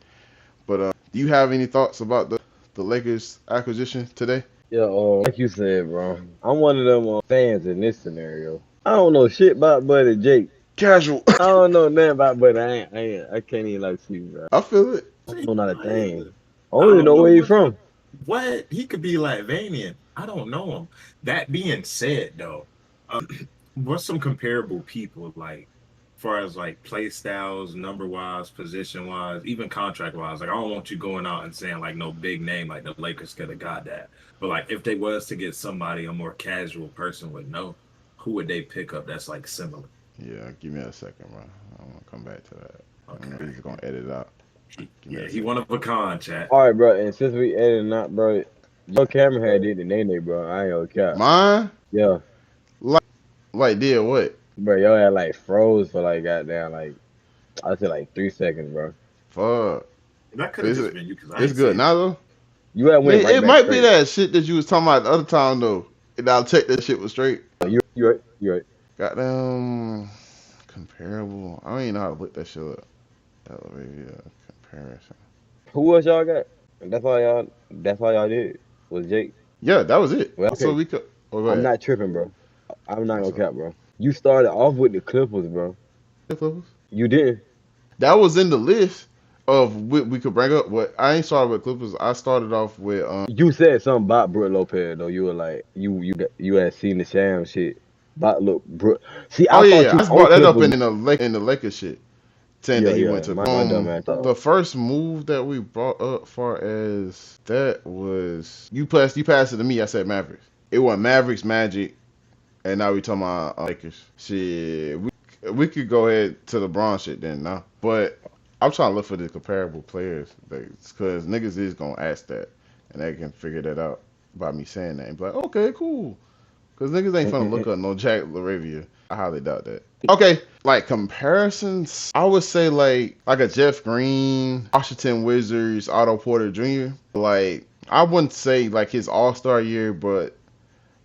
[SPEAKER 1] But do you have any thoughts about the Lakers acquisition today?
[SPEAKER 3] Yeah, like you said, bro, I'm one of them fans in this scenario. I don't know shit about Buddy Jake.
[SPEAKER 1] Casual.
[SPEAKER 3] I don't know nothing about Buddy. I can't even like see, bro.
[SPEAKER 1] I feel it.
[SPEAKER 3] I don't know not a thing. I don't even know where he's from.
[SPEAKER 2] What? He could be Latvian. I don't know him. That being said, though, what's some comparable people like, as far as like play styles, number wise, position wise, even contract wise? Like, I don't want you going out and saying like no big name like the Lakers could have got that. But like, if they was to get somebody, a more casual person would know, who would they pick up that's like similar?
[SPEAKER 1] Yeah, give me a second, bro. I'm gonna come back to that.
[SPEAKER 2] Okay.
[SPEAKER 1] He's gonna edit out.
[SPEAKER 2] Yeah, he one of a kind, chat.
[SPEAKER 3] All right, bro. And since we editing out, bro, your camera had did the name, bro. I ain't gonna cap.
[SPEAKER 1] Mine?
[SPEAKER 3] Yeah.
[SPEAKER 1] Like did what?
[SPEAKER 3] Bro, y'all had like froze for like goddamn like I said like 3 seconds, bro.
[SPEAKER 1] Fuck.
[SPEAKER 2] That could have just been you because
[SPEAKER 1] It's good now though.
[SPEAKER 3] You had went right
[SPEAKER 1] It
[SPEAKER 3] back
[SPEAKER 1] might
[SPEAKER 3] straight.
[SPEAKER 1] be that shit that you was talking about the other time though. And I'll check that shit was straight.
[SPEAKER 3] You right.
[SPEAKER 1] Goddamn comparable. I don't even know how to look that shit up. Comparison.
[SPEAKER 3] Who else y'all got? That's all y'all did was Jake.
[SPEAKER 1] Yeah, that was it.
[SPEAKER 3] Well,
[SPEAKER 1] So
[SPEAKER 3] okay,
[SPEAKER 1] we could. Oh, go
[SPEAKER 3] I'm
[SPEAKER 1] ahead.
[SPEAKER 3] not tripping, bro. I'm not
[SPEAKER 1] What's
[SPEAKER 3] gonna
[SPEAKER 1] up?
[SPEAKER 3] cap, bro. You started off with the Clippers, bro.
[SPEAKER 1] The Clippers?
[SPEAKER 3] You didn't.
[SPEAKER 1] That was in the list of what we could bring up. But I ain't started with Clippers. I started off with
[SPEAKER 3] You said something about Brook Lopez though. You were like, you had seen the sham shit. About look, Brook. See,
[SPEAKER 1] Oh
[SPEAKER 3] I
[SPEAKER 1] yeah,
[SPEAKER 3] thought
[SPEAKER 1] yeah. I
[SPEAKER 3] you
[SPEAKER 1] just
[SPEAKER 3] on
[SPEAKER 1] brought that up
[SPEAKER 3] Clippers.
[SPEAKER 1] in the Lakers shit, saying
[SPEAKER 3] Yeah,
[SPEAKER 1] that he
[SPEAKER 3] yeah.
[SPEAKER 1] went to
[SPEAKER 3] My dumb ass
[SPEAKER 1] the
[SPEAKER 3] thought.
[SPEAKER 1] first move that we brought up far as that was you passed it to me. I said Mavericks. It was Mavericks, Magic, and now we talking about Lakers. Shit, we could go ahead to LeBron shit then now. But I'm trying to look for the comparable players because niggas is gonna ask that and they can figure that out by me saying that and be like, okay, cool. Because niggas ain't finna look up no Jack LaRavia. I highly doubt that. Okay, like comparisons, I would say like a Jeff Green, Washington Wizards, Otto Porter Jr. Like I wouldn't say like his All Star year, but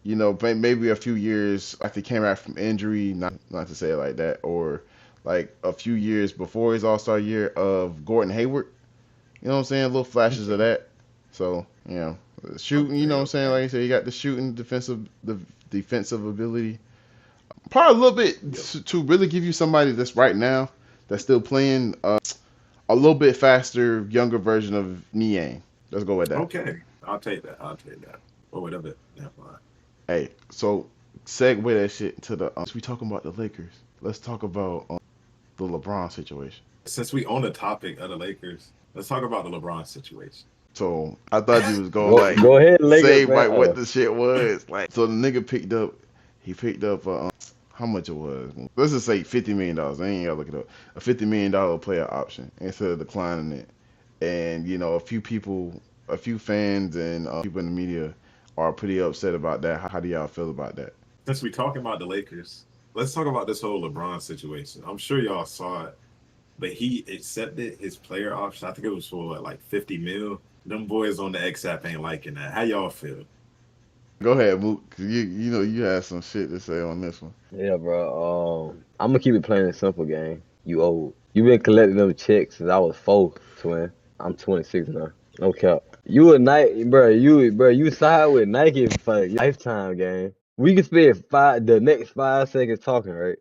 [SPEAKER 1] maybe a few years after he came back from injury, not to say it like that, or like a few years before his All Star year of Gordon Hayward. You know what I'm saying? Little flashes of
[SPEAKER 2] Okay.
[SPEAKER 1] that. So shooting. You know
[SPEAKER 2] Okay.
[SPEAKER 1] what I'm saying?
[SPEAKER 2] Okay.
[SPEAKER 1] Like you said, you got the defensive ability. Probably a little bit
[SPEAKER 2] Yep.
[SPEAKER 1] to really give you somebody that's right now that's still playing a little bit faster, younger version of Niang. Let's go with that.
[SPEAKER 2] Okay. I'll take that. I'll take that. Or whatever. Yeah, fine.
[SPEAKER 1] Hey, so segue that shit to the. We talking about the Lakers. Let's talk about the LeBron situation.
[SPEAKER 2] Since we on the topic of the Lakers, let's talk about the LeBron situation.
[SPEAKER 1] So I thought you was gonna
[SPEAKER 3] Go
[SPEAKER 1] like
[SPEAKER 3] go ahead, Lakers
[SPEAKER 1] say
[SPEAKER 3] fan.
[SPEAKER 1] like what the shit was. Like so the nigga picked up how much it was. Let's just say $50 million. I ain't gotta look it up. A $50 million player option instead of declining it. And a few fans and people in the media are pretty upset about that. How do y'all feel about that?
[SPEAKER 2] Since we talking about the Lakers, let's talk about this whole LeBron situation. I'm sure y'all saw it, but he accepted his player option. I think it was for what, like 50 mil. Them boys on the X app ain't liking that. How y'all feel?
[SPEAKER 1] Go ahead, Mook. 'Cause you had some shit to say on this one.
[SPEAKER 3] Yeah, bro. I'm gonna keep it plain and simple, gang. You old. You been collecting them checks since I was 4, twin. I'm 26 now. No cap. You a Nike, bro. You side with Nike for your lifetime, gang. We can spend the next 5 seconds talking, right?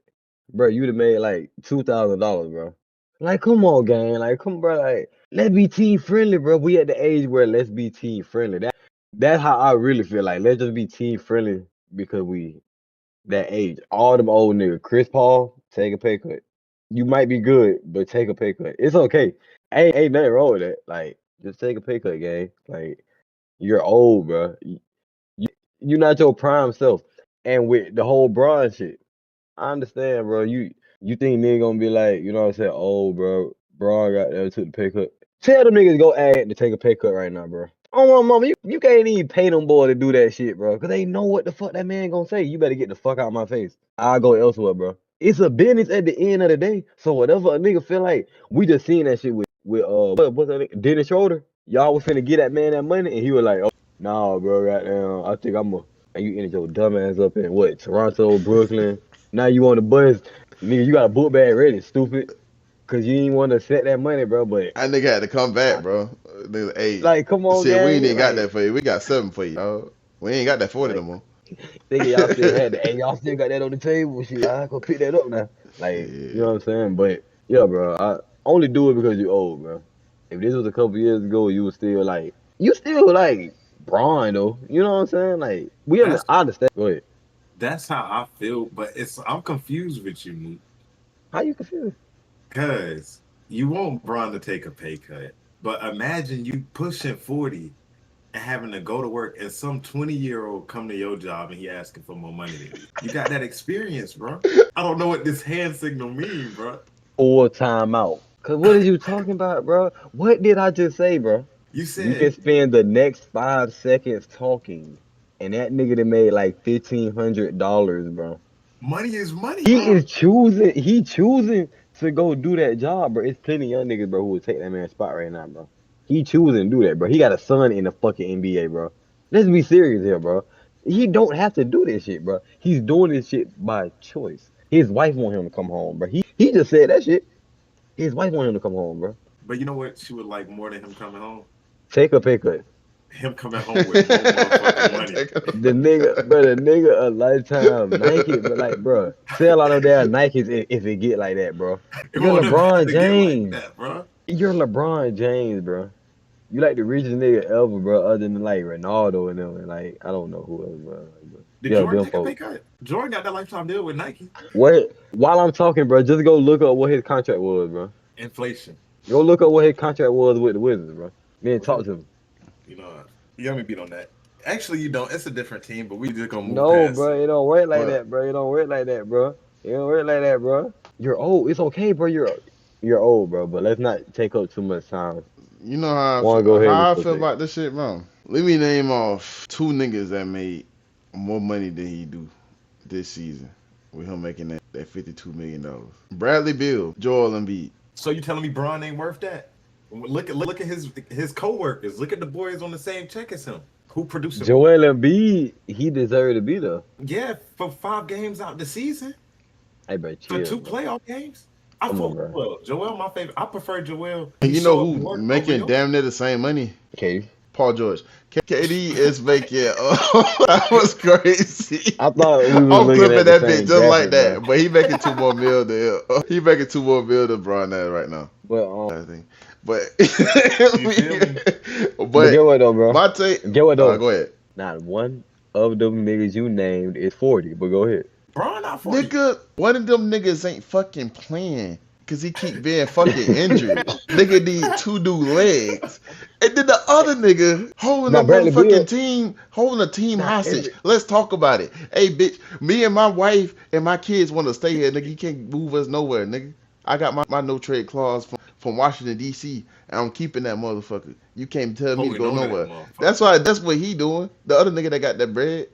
[SPEAKER 3] Bro, you'd have made like $2,000, bro. Like, come on, gang. Like, come, bro. Like, let's be team friendly, bro. We at the age where let's be team friendly. That's how I really feel. Like, let's just be team friendly because we that age. All them old niggas. Chris Paul, take a pay cut. You might be good, but take a pay cut. It's okay. Ain't nothing wrong with that. Like, just take a pay cut, gang. Like, you're old, bro. You're not your prime self. And with the whole Braun shit, I understand, bro. You think nigga gonna be like, you know what I'm saying? Oh, bro, Braun got there took the pay cut. Tell them niggas to go add to take a pay cut right now, bro. Oh my mama, you can't even pay them boy to do that shit, bro. Cause they know what the fuck that man gonna say. You better get the fuck out of my face. I'll go elsewhere, bro. It's a business at the end of the day. So whatever a nigga feel like, we just seen that shit with what's that nigga? Dennis Schroeder. Y'all was finna get that man that money, and he was like, oh nah, bro, goddamn, I think I'm a and you ended your dumb ass up in what, Toronto, Brooklyn. Now you on the bus. Nigga, you got a book bag ready, stupid. Cause you ain't want to set that money, bro. But
[SPEAKER 1] That nigga had to come back,
[SPEAKER 3] I,
[SPEAKER 1] bro. Nigga, hey,
[SPEAKER 3] like, come on,
[SPEAKER 1] shit, we ain't
[SPEAKER 3] gang.
[SPEAKER 1] even got
[SPEAKER 3] Like,
[SPEAKER 1] that for you. We got 7 for you. Dog. We ain't got that 40 no
[SPEAKER 3] like,
[SPEAKER 1] more.
[SPEAKER 3] thinking y'all still had that. Hey, y'all still got that on the table. Shit, I go pick that up now. Like, you know what
[SPEAKER 1] Shit.
[SPEAKER 3] I'm saying? But yeah, bro. I only do it because you old, bro. If this was a couple years ago, you still like Braun though. You know what I'm saying? Like,
[SPEAKER 2] That's
[SPEAKER 3] I understand. Go ahead.
[SPEAKER 2] that's how I feel, but I'm confused with you, Mook,
[SPEAKER 3] How you confused?
[SPEAKER 2] because you want Braun to take a pay cut, but imagine you pushing 40 and having to go to work and some 20-year-old come to your job and he asking for more money than you. You got that experience, bro. I don't know what this hand signal mean, bro.
[SPEAKER 3] Full time out. Cause what are you talking about, bro? What did I just say, bro?
[SPEAKER 2] You
[SPEAKER 3] You can
[SPEAKER 2] said
[SPEAKER 3] spend the next 5 seconds talking, and that nigga that made like $1,500, bro.
[SPEAKER 2] money is money,
[SPEAKER 3] He
[SPEAKER 2] bro.
[SPEAKER 3] is choosing. He choosing to go do that job, bro. It's plenty of young niggas, bro, who would take that man's spot right now, bro. He choosing to do that, bro. He got a son in the fucking NBA, bro. Let's be serious here, bro. He don't have to do this shit, bro. He's doing this shit by choice. His wife want him to come home, bro. He just said that shit. His wife want him to come home, bro.
[SPEAKER 2] But you know what? She would like more than him coming home.
[SPEAKER 3] Take a pay cut.
[SPEAKER 2] him coming home with more motherfucking money.
[SPEAKER 3] The nigga a lifetime Nike, but like, bro, sell all of damn Nikes if it get like that, bro.
[SPEAKER 2] It
[SPEAKER 3] You're
[SPEAKER 2] won't have had
[SPEAKER 3] LeBron
[SPEAKER 2] to get like
[SPEAKER 3] James.
[SPEAKER 2] that, bro.
[SPEAKER 3] You're LeBron James, bro. You like the richest nigga ever, bro, other than like Ronaldo and them, and like I don't know who else, bro.
[SPEAKER 2] Did
[SPEAKER 3] Yeah,
[SPEAKER 2] Jordan
[SPEAKER 3] them
[SPEAKER 2] take a pay
[SPEAKER 3] folks.
[SPEAKER 2] cut? Jordan got that lifetime deal with Nike.
[SPEAKER 3] What? While I'm talking, bro, just go look up what his contract was, bro.
[SPEAKER 2] Inflation.
[SPEAKER 3] Go look up what his contract was with the Wizards, bro. Then talk to him.
[SPEAKER 2] You know, you got me beat on that. Actually, you don't. It's a different team, but we just gonna move
[SPEAKER 3] No,
[SPEAKER 2] past
[SPEAKER 3] bro,
[SPEAKER 2] it.
[SPEAKER 3] it don't work like
[SPEAKER 1] But
[SPEAKER 3] that, bro. It don't work like that, bro. It don't work like that, bro. You're old. It's okay, bro. You're old, bro. But let's not take up too much time.
[SPEAKER 1] you know how
[SPEAKER 3] Want to go ahead
[SPEAKER 1] how I
[SPEAKER 3] with
[SPEAKER 1] feel
[SPEAKER 3] your
[SPEAKER 1] about this shit, bro. Let me name off 2 niggas that made more money than he do this season with him making that $52 million. Bradley Beal, Joel Embiid.
[SPEAKER 2] So you telling me Braun ain't worth that? Look at his co-workers. Look at the boys on the same check as him. Who producing?
[SPEAKER 3] Joel Embiid, he deserved to be there.
[SPEAKER 2] Yeah, for 5 games out the season.
[SPEAKER 3] Hey, bro,
[SPEAKER 2] For
[SPEAKER 3] chill,
[SPEAKER 2] 2
[SPEAKER 3] bro.
[SPEAKER 2] playoff games. I
[SPEAKER 3] Come on,
[SPEAKER 2] fuck
[SPEAKER 3] bro.
[SPEAKER 2] with Joel, my favorite. I prefer Joel.
[SPEAKER 1] And
[SPEAKER 2] He
[SPEAKER 1] you know
[SPEAKER 2] show up
[SPEAKER 1] who
[SPEAKER 2] to work
[SPEAKER 1] making
[SPEAKER 2] over
[SPEAKER 1] damn near the same money?
[SPEAKER 3] Okay.
[SPEAKER 1] Paul George. KD is making. That was crazy.
[SPEAKER 3] I thought we was
[SPEAKER 1] I'm
[SPEAKER 3] looking
[SPEAKER 1] clipping
[SPEAKER 3] at the
[SPEAKER 1] that
[SPEAKER 3] same
[SPEAKER 1] bitch just like
[SPEAKER 3] graphic, bro.
[SPEAKER 1] that. But he making 2 more mil than he making 2 more mil than Bron that right now.
[SPEAKER 3] But
[SPEAKER 1] I think. But
[SPEAKER 2] You feel me?
[SPEAKER 3] but get
[SPEAKER 1] but
[SPEAKER 3] what though, bro?
[SPEAKER 1] my take.
[SPEAKER 3] Get what though?
[SPEAKER 1] Go ahead,
[SPEAKER 3] Not one of them niggas you named is 40. But go ahead.
[SPEAKER 2] Braun not 40.
[SPEAKER 1] nigga. One of them niggas ain't fucking playing because he keep being fucking injured. Nigga need 2 new legs. And then the other nigga holding
[SPEAKER 3] Now
[SPEAKER 1] a
[SPEAKER 3] Bradley Beal.
[SPEAKER 1] motherfucking team, holding a team
[SPEAKER 3] Not
[SPEAKER 1] hostage.
[SPEAKER 3] every.
[SPEAKER 1] Let's talk about it. Hey, bitch, me and my wife and my kids want to stay here, nigga. You can't move us nowhere, nigga. I got my no trade clause from Washington, D.C., and I'm keeping that motherfucker. You can't tell me to
[SPEAKER 2] Holding
[SPEAKER 1] go
[SPEAKER 2] on to that
[SPEAKER 1] nowhere.
[SPEAKER 2] motherfucker.
[SPEAKER 1] That's what he doing. The other nigga that got that bread.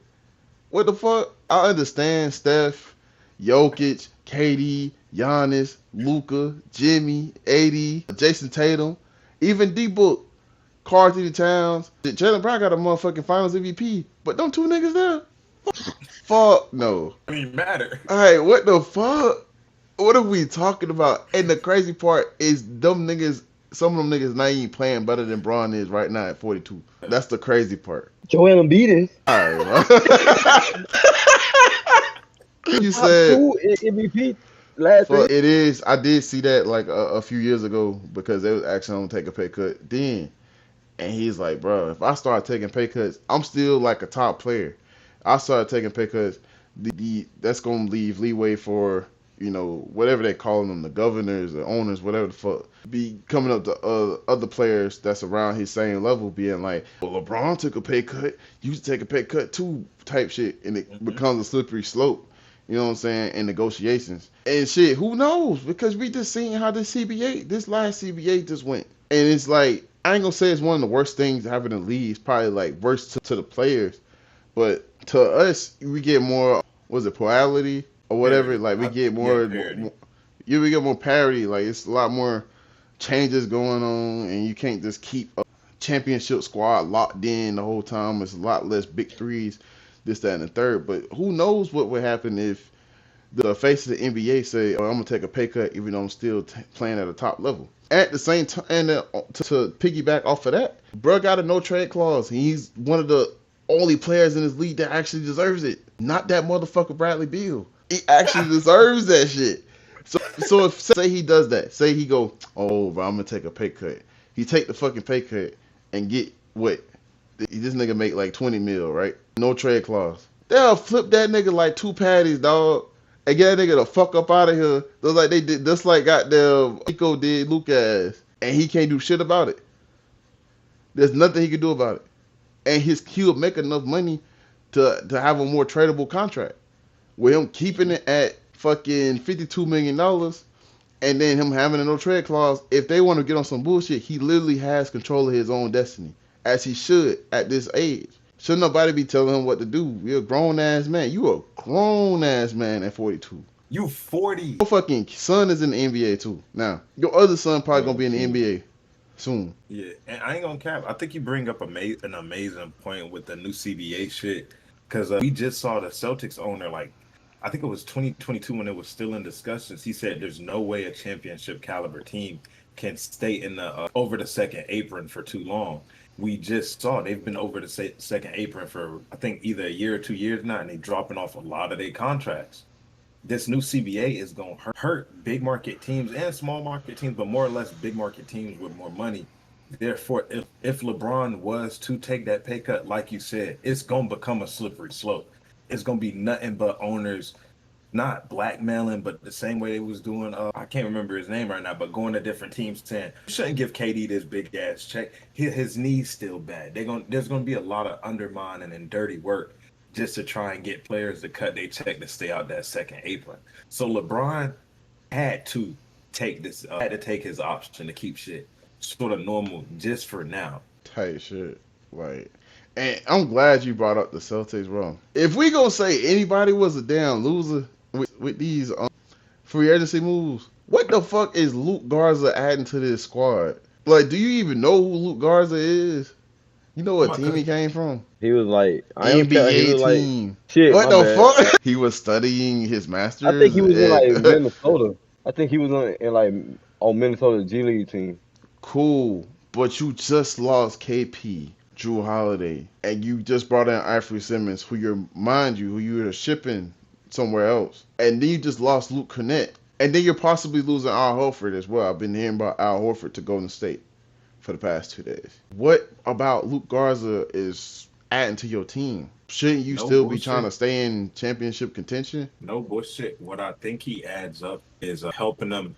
[SPEAKER 1] What the fuck? I understand Steph, Jokic, KD, Giannis, Luka, Jimmy, AD, Jason Tatum, even D-Book, Karl Anthony Towns. Jalen Brown got a motherfucking Finals MVP, but them 2 niggas there? Fuck no.
[SPEAKER 2] I mean, matter.
[SPEAKER 1] All right, what the fuck? What are we talking about? And the crazy part is them niggas, some of them niggas not even playing better than Braun is right now at 42. That's the crazy part.
[SPEAKER 3] Joel Embiid is
[SPEAKER 1] All right, bro. You
[SPEAKER 3] top
[SPEAKER 1] said
[SPEAKER 3] 2 in MVP last
[SPEAKER 1] Well,
[SPEAKER 3] season.
[SPEAKER 1] it is. I did see that like a few years ago because they was actually going to take a pay cut then. And he's like, bro, if I start taking pay cuts, I'm still like a top player. I started taking pay cuts. That's going to leave leeway for, whatever they call them, the governors, the owners, whatever the fuck, be coming up to other players that's around his same level being like, well, LeBron took a pay cut. You should take a pay cut too type shit. And it becomes a slippery slope. You know what I'm saying? In negotiations. And shit, who knows? Because we just seen how this last CBA just went. And it's like, I ain't gonna say it's one of the worst things happening in the league. It's probably like worse to the players. But to us, we get more, plurality or whatever?
[SPEAKER 2] Parity.
[SPEAKER 1] Like we get
[SPEAKER 2] Parity.
[SPEAKER 1] we get more parity. Like it's a lot more changes going on and you can't just keep a championship squad locked in the whole time. It's a lot less big threes. This, that, and the third. But who knows what would happen if the face of the NBA say, oh, I'm going to take a pay cut even though I'm still playing at a top level. At the same time, and to piggyback off of that, bro got a no-trade clause. He's one of the only players in this league that actually deserves it. Not that motherfucker Bradley Beal. He actually deserves that shit. So if, say he does that, say he go, oh, bro, I'm going to take a pay cut. He take the fucking pay cut and get what? This nigga make like 20 mil, right? No trade clause. They'll flip that nigga like 2 patties, dog, and get that nigga the fuck up out of here. Just like they did, just like goddamn Nico did Lucas, and he can't do shit about it. There's nothing he can do about it, and he'll make enough money to have a more tradable contract with him keeping it at fucking $52 million, and then him having a no trade clause. If they want to get on some bullshit, he literally has control of his own destiny, as he should at this age. Should nobody be telling him what to do? You're a grown ass man. You a grown ass man at 42.
[SPEAKER 2] You 40.
[SPEAKER 1] Your fucking son is in the NBA too. Now, your other son probably gonna be in the NBA soon.
[SPEAKER 2] Yeah, and I ain't gonna cap. I think you bring up an amazing point with the new CBA shit. Because we just saw the Celtics owner, like, I think it was 2022 when it was still in discussions. He said there's no way a championship caliber team can stay in the over the second apron for too long. we just saw they've been over the second apron for I think either a year or 2 years now, and they dropping off a lot of their contracts. This new CBA is going to hurt big market teams and small market teams, but more or less big market teams with more money. Therefore, if LeBron was to take that pay cut, like you said, it's going to become a slippery slope. It's going to be nothing but owners not blackmailing, but the same way they was doing. I can't remember his name right now, but going to different teams saying you shouldn't give KD this big ass check. His knee's still bad. There's gonna be a lot of undermining and dirty work just to try and get players to cut their check to stay out that second apron. So LeBron had to had to take his option to keep shit sort of normal just for now.
[SPEAKER 1] Tight shit. Like, and I'm glad you brought up the Celtics, bro. If we gonna say anybody was a damn loser with these free agency moves, what the fuck is Luke Garza adding to this squad? Like, do you even know who Luke Garza is? You know what team he came from?
[SPEAKER 3] He was like,
[SPEAKER 1] NBA team.
[SPEAKER 3] Shit,
[SPEAKER 1] What
[SPEAKER 3] my
[SPEAKER 1] the
[SPEAKER 3] bad.
[SPEAKER 1] fuck? He was studying his master's.
[SPEAKER 3] I think he was in like Minnesota. I think he was in like on Minnesota G League team.
[SPEAKER 1] Cool, but you just lost KP, Drew Holiday, and you just brought in Anthony Simmons, who you were shipping somewhere else, and then you just lost Luke Cornett, and then you're possibly losing Al Horford as well. I've been hearing about Al Horford to Golden State for the past 2 days. What about Luke Garza is adding to your team? Shouldn't you still be trying to stay in championship contention?
[SPEAKER 2] No bullshit. What I think he adds up is helping them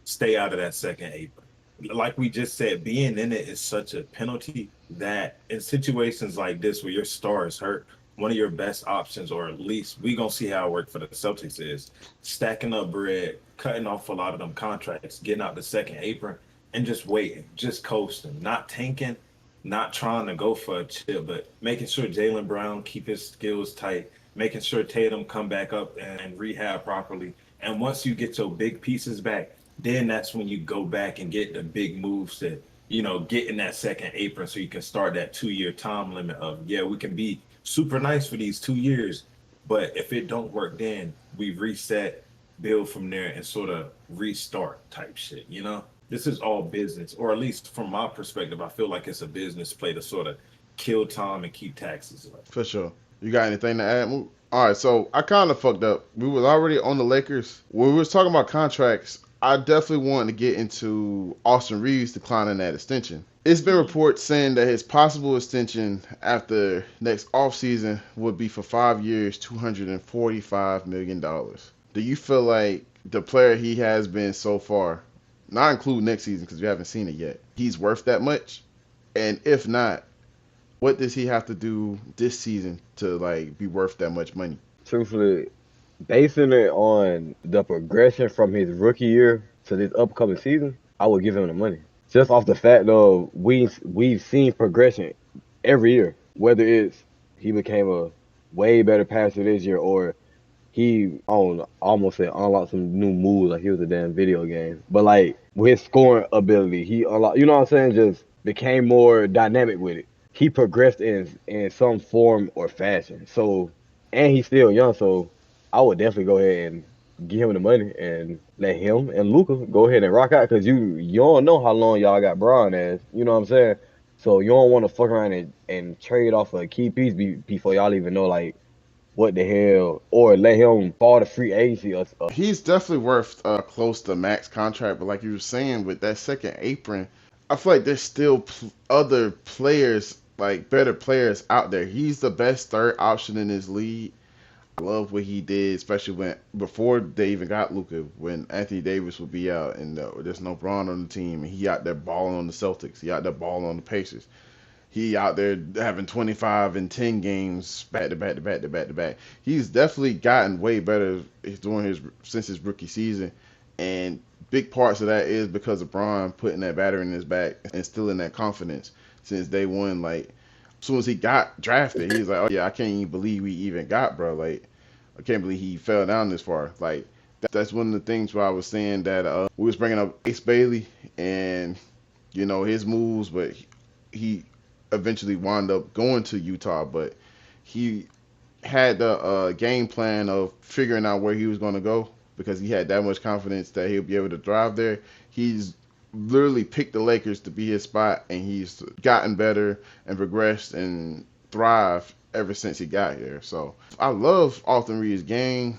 [SPEAKER 2] stay out of that second apron. Like we just said, being in it is such a penalty that in situations like this where your star is hurt, one of your best options, or at least we gonna see how it worked for the Celtics, is stacking up bread, cutting off a lot of them contracts, getting out the second apron, and just waiting, just coasting, not tanking, not trying to go for a chip, but making sure Jaylen Brown keep his skills tight, making sure Tatum come back up and rehab properly. And once you get your big pieces back, then that's when you go back and get the big moves to, get in that second apron so you can start that 2-year time limit of, yeah, we can be super nice for these 2 years, but if it don't work, then we reset, build from there, and sort of restart type shit. This is all business, or at least from my perspective, I feel like it's a business play to sort of kill time and keep taxes low.
[SPEAKER 1] For sure. You got anything to add, Mook? All right, so I kind of fucked up. We was already on the Lakers. When we was talking about contracts, I definitely wanted to get into Austin Reeves declining that extension. It's been reports saying that his possible extension after next offseason would be for 5 years, $245 million. Do you feel like the player he has been so far, not include next season because we haven't seen it yet, he's worth that much? And if not, what does he have to do this season to be worth that much money?
[SPEAKER 3] Truthfully, basing it on the progression from his rookie year to this upcoming season, I would give him the money. Just off the fact of we've seen progression every year, whether it's he became a way better passer this year or he almost said unlocked some new moves like he was a damn video game. But with his scoring ability, he unlocked, you know what I'm saying, just became more dynamic with it. He progressed in some form or fashion. So, and he's still young, so I would definitely go ahead and give him the money and let him and Luka go ahead and rock out because you don't know how long y'all got Braun as. You know what I'm saying? So you don't want to fuck around and trade off a key piece before y'all even know what the hell, or let him fall to free agency.
[SPEAKER 1] He's definitely worth close to max contract, but like you were saying, with that second apron, I feel like there's still other players, better players out there. He's the best third option in this league. I love what he did, especially before they even got Luka, when Anthony Davis would be out and there's no Braun on the team, and he out there balling on the Celtics. He out there balling on the Pacers. He out there having 25 and 10 games back to back to back to back to back. He's definitely gotten way better since his rookie season, and big parts of that is because of Braun putting that battery in his back and instilling that confidence since day one. As soon as he got drafted, he was like, "Oh yeah, I can't even believe we even got bro. I can't believe he fell down this far." That's one of the things where I was saying that we was bringing up Ace Bailey and his moves, but he eventually wound up going to Utah, but he had the game plan of figuring out where he was going to go because he had that much confidence that he'll be able to thrive there. He's literally picked the Lakers to be his spot, and he's gotten better and progressed and thrived ever since he got here. So I love Austin Reeves' game.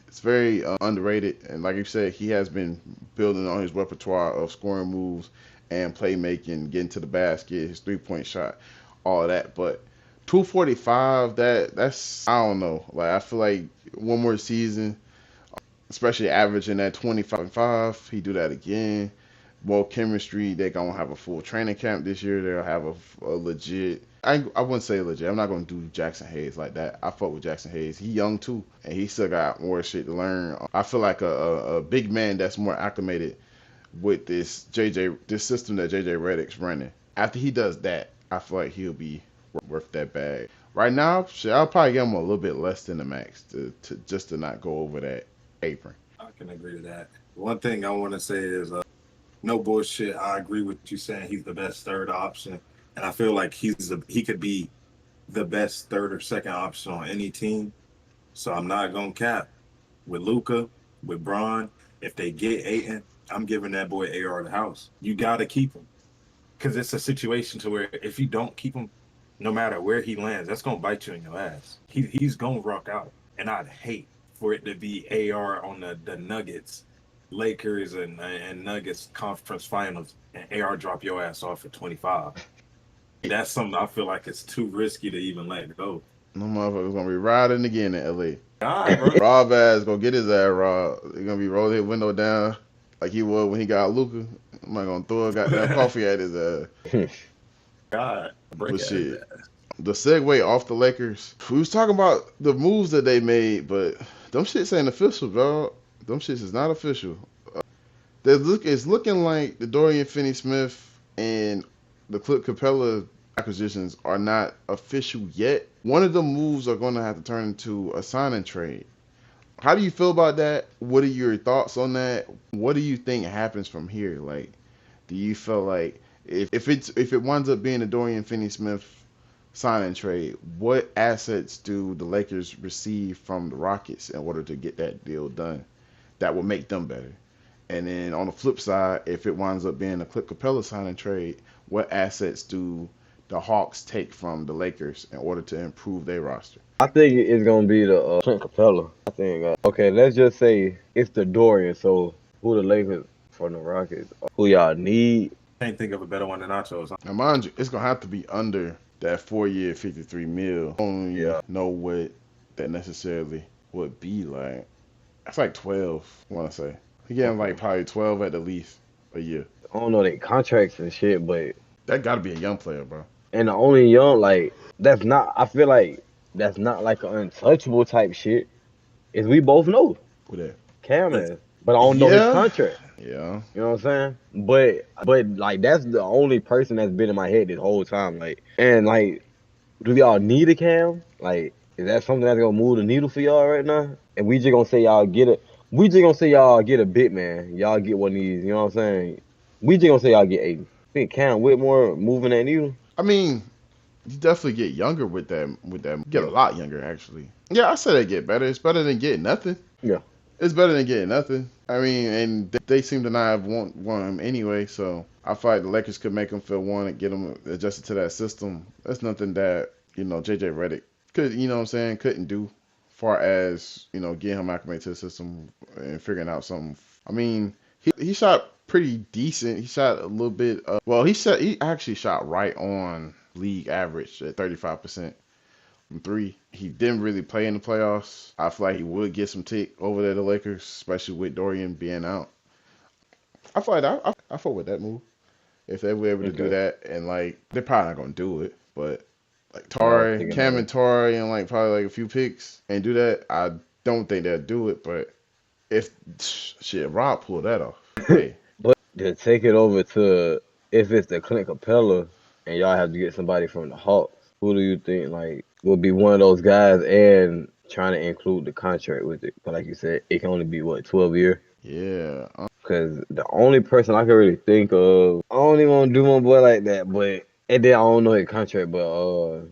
[SPEAKER 1] It's very underrated, and like you said, he has been building on his repertoire of scoring moves and playmaking, getting to the basket, his 3-point shot, all of that. But 245, that's I don't know. Like I feel like one more season, especially averaging that 25, he do that again. More chemistry. They're gonna have a full training camp this year. They'll have a legit. I wouldn't say legit. I'm not gonna do Jackson Hayes like that. I fuck with Jackson Hayes. He young too, and he still got more shit to learn. I feel like a big man that's more acclimated with this system that JJ Redick's running. After he does that, I feel like he'll be worth that bag. Right now, shit, I'll probably give him a little bit less than the max to just to not go over that apron.
[SPEAKER 2] I can agree with that. One thing I want to say is, no bullshit. I agree with you saying he's the best third option, and I feel like he could be the best third or second option on any team. So I'm not gonna cap with Luka, with Bron. If they get Ayton, I'm giving that boy AR the house. You gotta keep him, because it's a situation to where if you don't keep him, no matter where he lands, that's gonna bite you in your ass. He's gonna rock out, and I'd hate for it to be AR on the Nuggets, Lakers, and Nuggets conference finals, and AR drop your ass off at 25. That's something I feel like it's too risky to even let go.
[SPEAKER 1] No motherfucker's gonna be riding again in LA.
[SPEAKER 2] God, bro.
[SPEAKER 1] Rob ass gonna get his ass robbed. He's gonna be rolling his window down like he was when he got Luka. I'm not gonna throw a goddamn coffee at his ass.
[SPEAKER 2] God,
[SPEAKER 1] But shit, the segue off the Lakers. We was talking about the moves that they made, but them shits ain't official, dog. Them shits is not official. It's looking like the Dorian Finney-Smith and the Clint Capella acquisitions are not official yet. One of the moves are going to have to turn into a sign and trade. How do you feel about that? What are your thoughts on that? What do you think happens from here? Like, do you feel like if it winds up being a Dorian Finney-Smith sign and trade, what assets do the Lakers receive from the Rockets in order to get that deal done that will make them better? And then on the flip side, if it winds up being a Clint Capella sign and trade, what assets do the Hawks take from the Lakers in order to improve their roster?
[SPEAKER 3] I think it's gonna be the Clint Capella. I think. Okay, let's just say it's the Dorian. So who the Lakers from the Rockets? Who y'all need?
[SPEAKER 2] Can't think of a better one than Nachos.
[SPEAKER 1] Now, mind you, it's gonna have to be under that 4-year, 53 mil. I don't even know what that necessarily would be like. That's like 12. I want to say he getting like probably 12 at the least a year.
[SPEAKER 3] I don't know their contracts and shit, but
[SPEAKER 1] that got to be a young player, bro.
[SPEAKER 3] And the only young, like, that's not, I feel like that's not like an untouchable type shit. Is we both know.
[SPEAKER 1] Who that?
[SPEAKER 3] Cam is. But I don't know his contract.
[SPEAKER 1] Yeah.
[SPEAKER 3] You know what I'm saying? But like that's the only person that's been in my head this whole time. Like, and like, do y'all need a Cam? Like, is that something that's gonna move the needle for y'all right now? And we just gonna say y'all get it. We just gonna say y'all get a bit, man. Y'all get one of these. You know what I'm saying? We just gonna say y'all get 80. I think Cam Whitmore moving that needle.
[SPEAKER 1] I mean, you definitely get younger with that. Get a lot younger, actually. Yeah, I said they get better. It's better than getting nothing.
[SPEAKER 3] Yeah.
[SPEAKER 1] It's better than getting nothing. I mean, and they seem to not have want him anyway, so I feel like the Lakers could make him feel wanted, get him adjusted to that system. That's nothing that, JJ Redick couldn't do far as, getting him acclimated to the system and figuring out something. I mean, he shot pretty decent. He shot a little bit, he actually shot right on league average at 35%. From 3. He didn't really play in the playoffs. I feel like he would get some tick over there, the Lakers, especially with Dorian being out. I feel like I fought with that move. If they were able to do that, and like they're probably not gonna do it, but like Cam and Torrey, and like probably like a few picks and do that, I don't think they'll do it. But if Rob pulled that off, hey.
[SPEAKER 3] But to take it over to if it's the Clint Capella and y'all have to get somebody from the Hawks, who do you think like will be one of those guys and trying to include the contract with it? But like you said, it can only be 12 years.
[SPEAKER 1] Yeah.
[SPEAKER 3] Because the only person I can really think of, I don't even want to do my boy like that, but and then I don't know his contract, but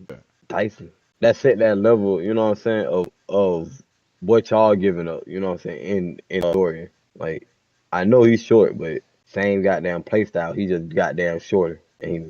[SPEAKER 3] Tyson. That set that level, you know what I'm saying, of what y'all giving up, you know what I'm saying, in Dorian. Like, I know he's short, but same goddamn play style. He just goddamn shorter.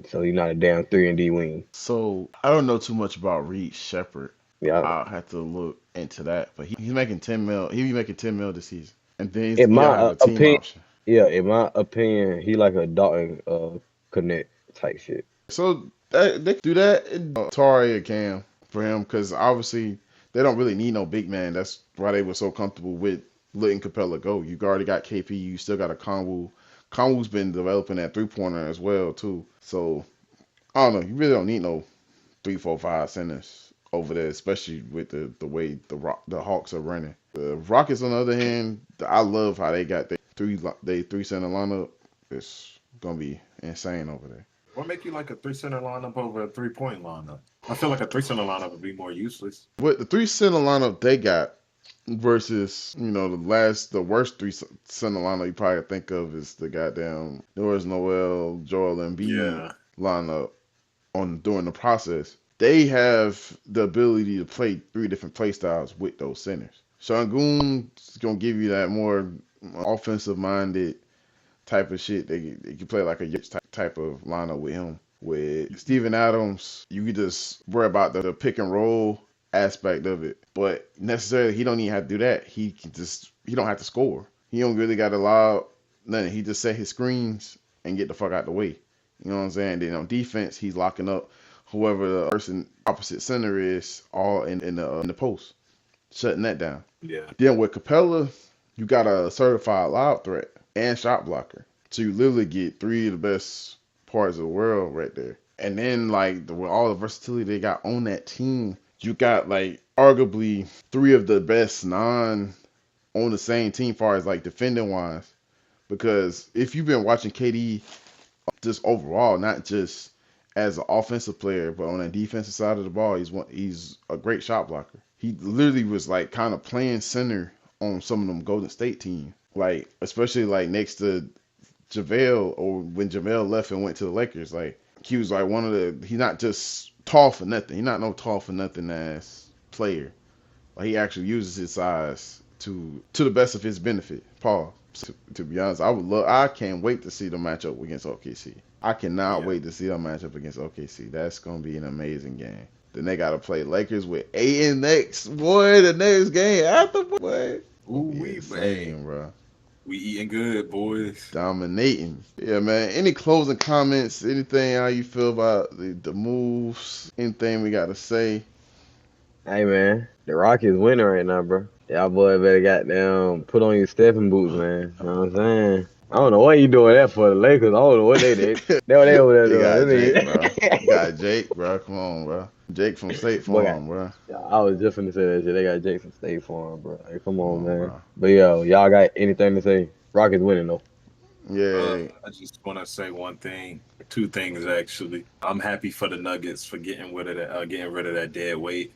[SPEAKER 3] So he's not a damn 3-and-D wing.
[SPEAKER 1] So I don't know too much about Reed Shepard.
[SPEAKER 3] Yeah.
[SPEAKER 1] I'll have to look into that. But he's making 10 mil. He be making 10 mil this season. And then
[SPEAKER 3] In
[SPEAKER 1] he
[SPEAKER 3] my
[SPEAKER 1] gotta have a team
[SPEAKER 3] opinion,
[SPEAKER 1] option.
[SPEAKER 3] yeah, in my opinion, he like a Dalton Connect type shit.
[SPEAKER 1] So they do that in Atari or Cam for him because obviously they don't really need no big man. That's why they were so comfortable with letting Capella go. You already got KP. You still got a Conwu. Conwu's been developing that 3-pointer as well too. So I don't know. You really don't need no 3, 4, 5 centers over there, especially with the way the Hawks are running. The Rockets, on the other hand, I love how they got their three center lineup. It's gonna be insane over there.
[SPEAKER 2] What make you like a 3-center lineup over a 3-point lineup? I feel like a 3-center lineup would be more useless.
[SPEAKER 1] With the 3 center lineup they got versus, the worst 3 center lineup you probably think of is the goddamn Norris Noel, Joel Embiid lineup during the process. They have the ability to play 3 different play styles with those centers. Şengün's gonna give you that more offensive minded type of shit. They can play like a type of lineup with him. With Steven Adams, you can just worry about the pick and roll aspect of it. But necessarily, he don't even have to do that. He don't have to score. He don't really got to allow nothing. He just set his screens and get the fuck out the way. You know what I'm saying? Then on defense, he's locking up whoever the person opposite center is, all in the post, shutting that down.
[SPEAKER 2] Yeah.
[SPEAKER 1] Then with Capella, you got a certified lob threat and shot blocker. So you literally get 3 of the best parts of the world right there. And then with all the versatility they got on that team, you got arguably 3 of the best on the same team far as defending wise. Because if you've been watching KD just overall, not just as an offensive player, but on the defensive side of the ball, he's a great shot blocker. He literally was kind of playing center on some of them Golden State teams. Especially next to JaVale, or when JaVale left and went to the Lakers, he was he's not just tall for nothing. He's not no tall for nothing ass player. He actually uses his size to the best of his benefit. Paul, to be honest, I can't wait to see the matchup against OKC. I cannot wait to see them matchup against OKC. That's gonna be an amazing game. Then they gotta play Lakers with ANX. Boy, the next game after, boy.
[SPEAKER 2] Ooh,
[SPEAKER 1] insane, bro.
[SPEAKER 2] We eating good, boys.
[SPEAKER 1] Dominating. Yeah, man. Any closing comments? Anything how you feel about the moves? Anything we gotta say?
[SPEAKER 3] Hey, man. The Rockets winning right now, bro. Y'all boy better goddamn put on your stepping boots, man. You know what I'm saying? I don't know what you doing that for the Lakers. I don't know what they did. They over there doing.
[SPEAKER 1] Jake, bro. You got Jake, bro. Come on, bro. Jake from State Farm, bro.
[SPEAKER 3] I was just finna say that shit. They got Jake from State Farm, bro. Hey, come on, man.
[SPEAKER 1] Bro.
[SPEAKER 3] But y'all got anything to say? Rockets winning though.
[SPEAKER 1] Yeah.
[SPEAKER 2] I just want to say one thing, 2 things actually. I'm happy for the Nuggets for getting rid of that dead weight.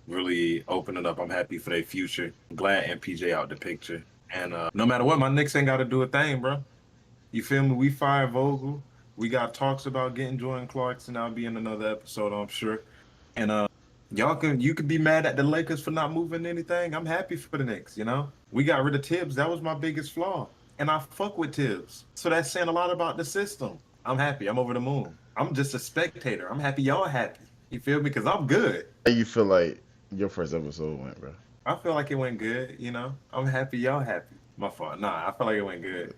[SPEAKER 2] Really opening up. I'm happy for their future. Glad MPJ out the picture. And no matter what, my Knicks ain't got to do a thing, bro. You feel me? We fired Vogel. We got talks about getting Jordan Clarkson. That'll be in another episode, I'm sure. And you could be mad at the Lakers for not moving anything. I'm happy for the Knicks, We got rid of Tibbs. That was my biggest flaw. And I fuck with Tibbs. So that's saying a lot about the system. I'm happy. I'm over the moon. I'm just a spectator. I'm happy y'all happy. You feel me? Because I'm good.
[SPEAKER 1] How you feel like your first episode went, bro?
[SPEAKER 2] I feel like it went good, I'm happy y'all happy. My fault. Nah, I feel like it went good.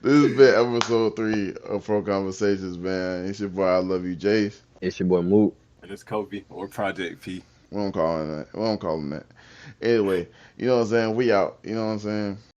[SPEAKER 1] This has been episode 3 of PROCONversations, man. It's your boy, iloveyouJASE.
[SPEAKER 3] It's your boy Mook.
[SPEAKER 2] And it's Kobe or Project P.
[SPEAKER 1] We don't call him that. Anyway, you know what I'm saying? We out. You know what I'm saying?